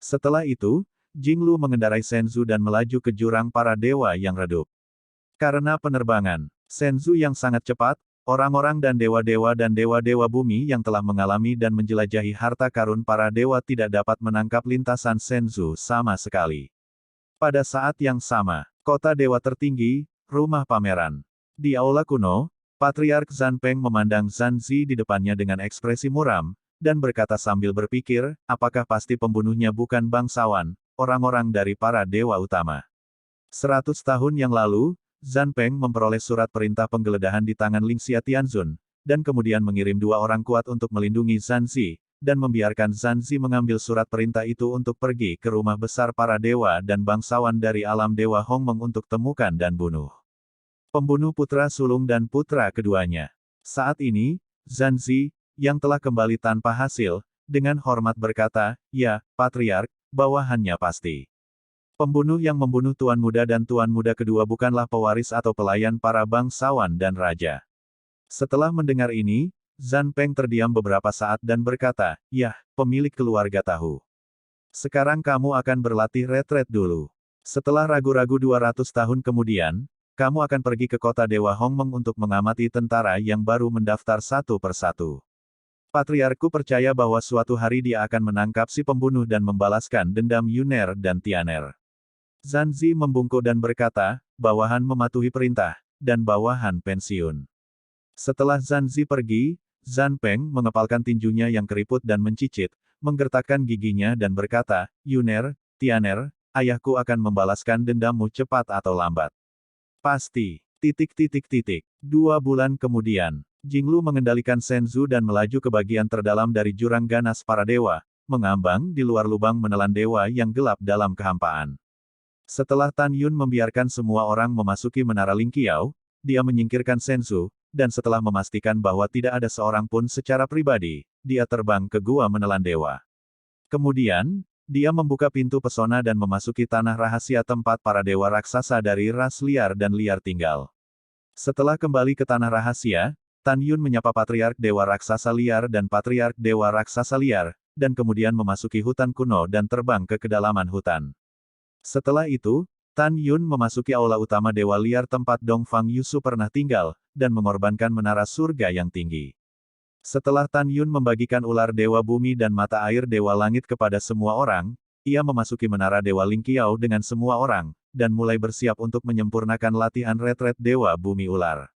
Speaker 1: Setelah itu, Jinglu mengendarai Senzu dan melaju ke jurang para dewa yang redup. Karena penerbangan Senzu yang sangat cepat, orang-orang dan dewa-dewa bumi yang telah mengalami dan menjelajahi harta karun para dewa tidak dapat menangkap lintasan Senzu sama sekali. Pada saat yang sama, kota dewa tertinggi, rumah pameran. Di aula kuno, Patriark Zanpeng memandang Zanzi di depannya dengan ekspresi muram, dan berkata sambil berpikir, apakah pasti pembunuhnya bukan bangsawan, orang-orang dari para dewa utama. 100 tahun yang lalu, Zhan Peng memperoleh surat perintah penggeledahan di tangan Lingxia Tianzun, dan kemudian mengirim 2 orang kuat untuk melindungi Zhan Zi, dan membiarkan Zhan Zi mengambil surat perintah itu untuk pergi ke rumah besar para dewa dan bangsawan dari alam dewa Hongmeng untuk temukan dan bunuh pembunuh putra sulung dan putra keduanya. Saat ini, Zhan Zi, yang telah kembali tanpa hasil, dengan hormat berkata, "Ya, Patriark, bawahannya pasti. Pembunuh yang membunuh Tuan Muda dan Tuan Muda kedua bukanlah pewaris atau pelayan para bangsawan dan raja." Setelah mendengar ini, Zhan Peng terdiam beberapa saat dan berkata, "Yah, pemilik keluarga tahu. Sekarang kamu akan berlatih retret dulu. Setelah ragu-ragu 200 tahun kemudian, kamu akan pergi ke kota Dewa Hongmeng untuk mengamati tentara yang baru mendaftar satu persatu. Patriarku percaya bahwa suatu hari dia akan menangkap si pembunuh dan membalaskan dendam Yuner dan Tianer." Zhan Zi membungkuk dan berkata, "Bawahan mematuhi perintah, dan bawahan pensiun." Setelah Zhan Zi pergi, Zhan Peng mengepalkan tinjunya yang keriput dan mencicit, menggertakkan giginya dan berkata, "Yuner, Tianer, ayahku akan membalaskan dendammu cepat atau lambat. Pasti. 2 bulan kemudian, Jinglu mengendalikan Shenzhou dan melaju ke bagian terdalam dari jurang ganas para dewa, mengambang di luar lubang menelan dewa yang gelap dalam kehampaan. Setelah Tan Yun membiarkan semua orang memasuki menara Lingqiao, dia menyingkirkan Shenzhou, dan setelah memastikan bahwa tidak ada seorang pun secara pribadi, dia terbang ke gua menelan dewa. Kemudian, dia membuka pintu pesona dan memasuki tanah rahasia tempat para dewa raksasa dari ras liar dan liar tinggal. Setelah kembali ke tanah rahasia, Tan Yun menyapa Patriark Dewa Raksasa Liar dan Patriark Dewa Raksasa Liar, dan kemudian memasuki hutan kuno dan terbang ke kedalaman hutan. Setelah itu, Tan Yun memasuki aula utama Dewa Liar tempat Dong Fang Yusu pernah tinggal, dan mengorbankan menara surga yang tinggi. Setelah Tan Yun membagikan ular Dewa Bumi dan mata air Dewa Langit kepada semua orang, ia memasuki menara Dewa Lingqiao dengan semua orang, dan mulai bersiap untuk menyempurnakan latihan retret Dewa Bumi Ular.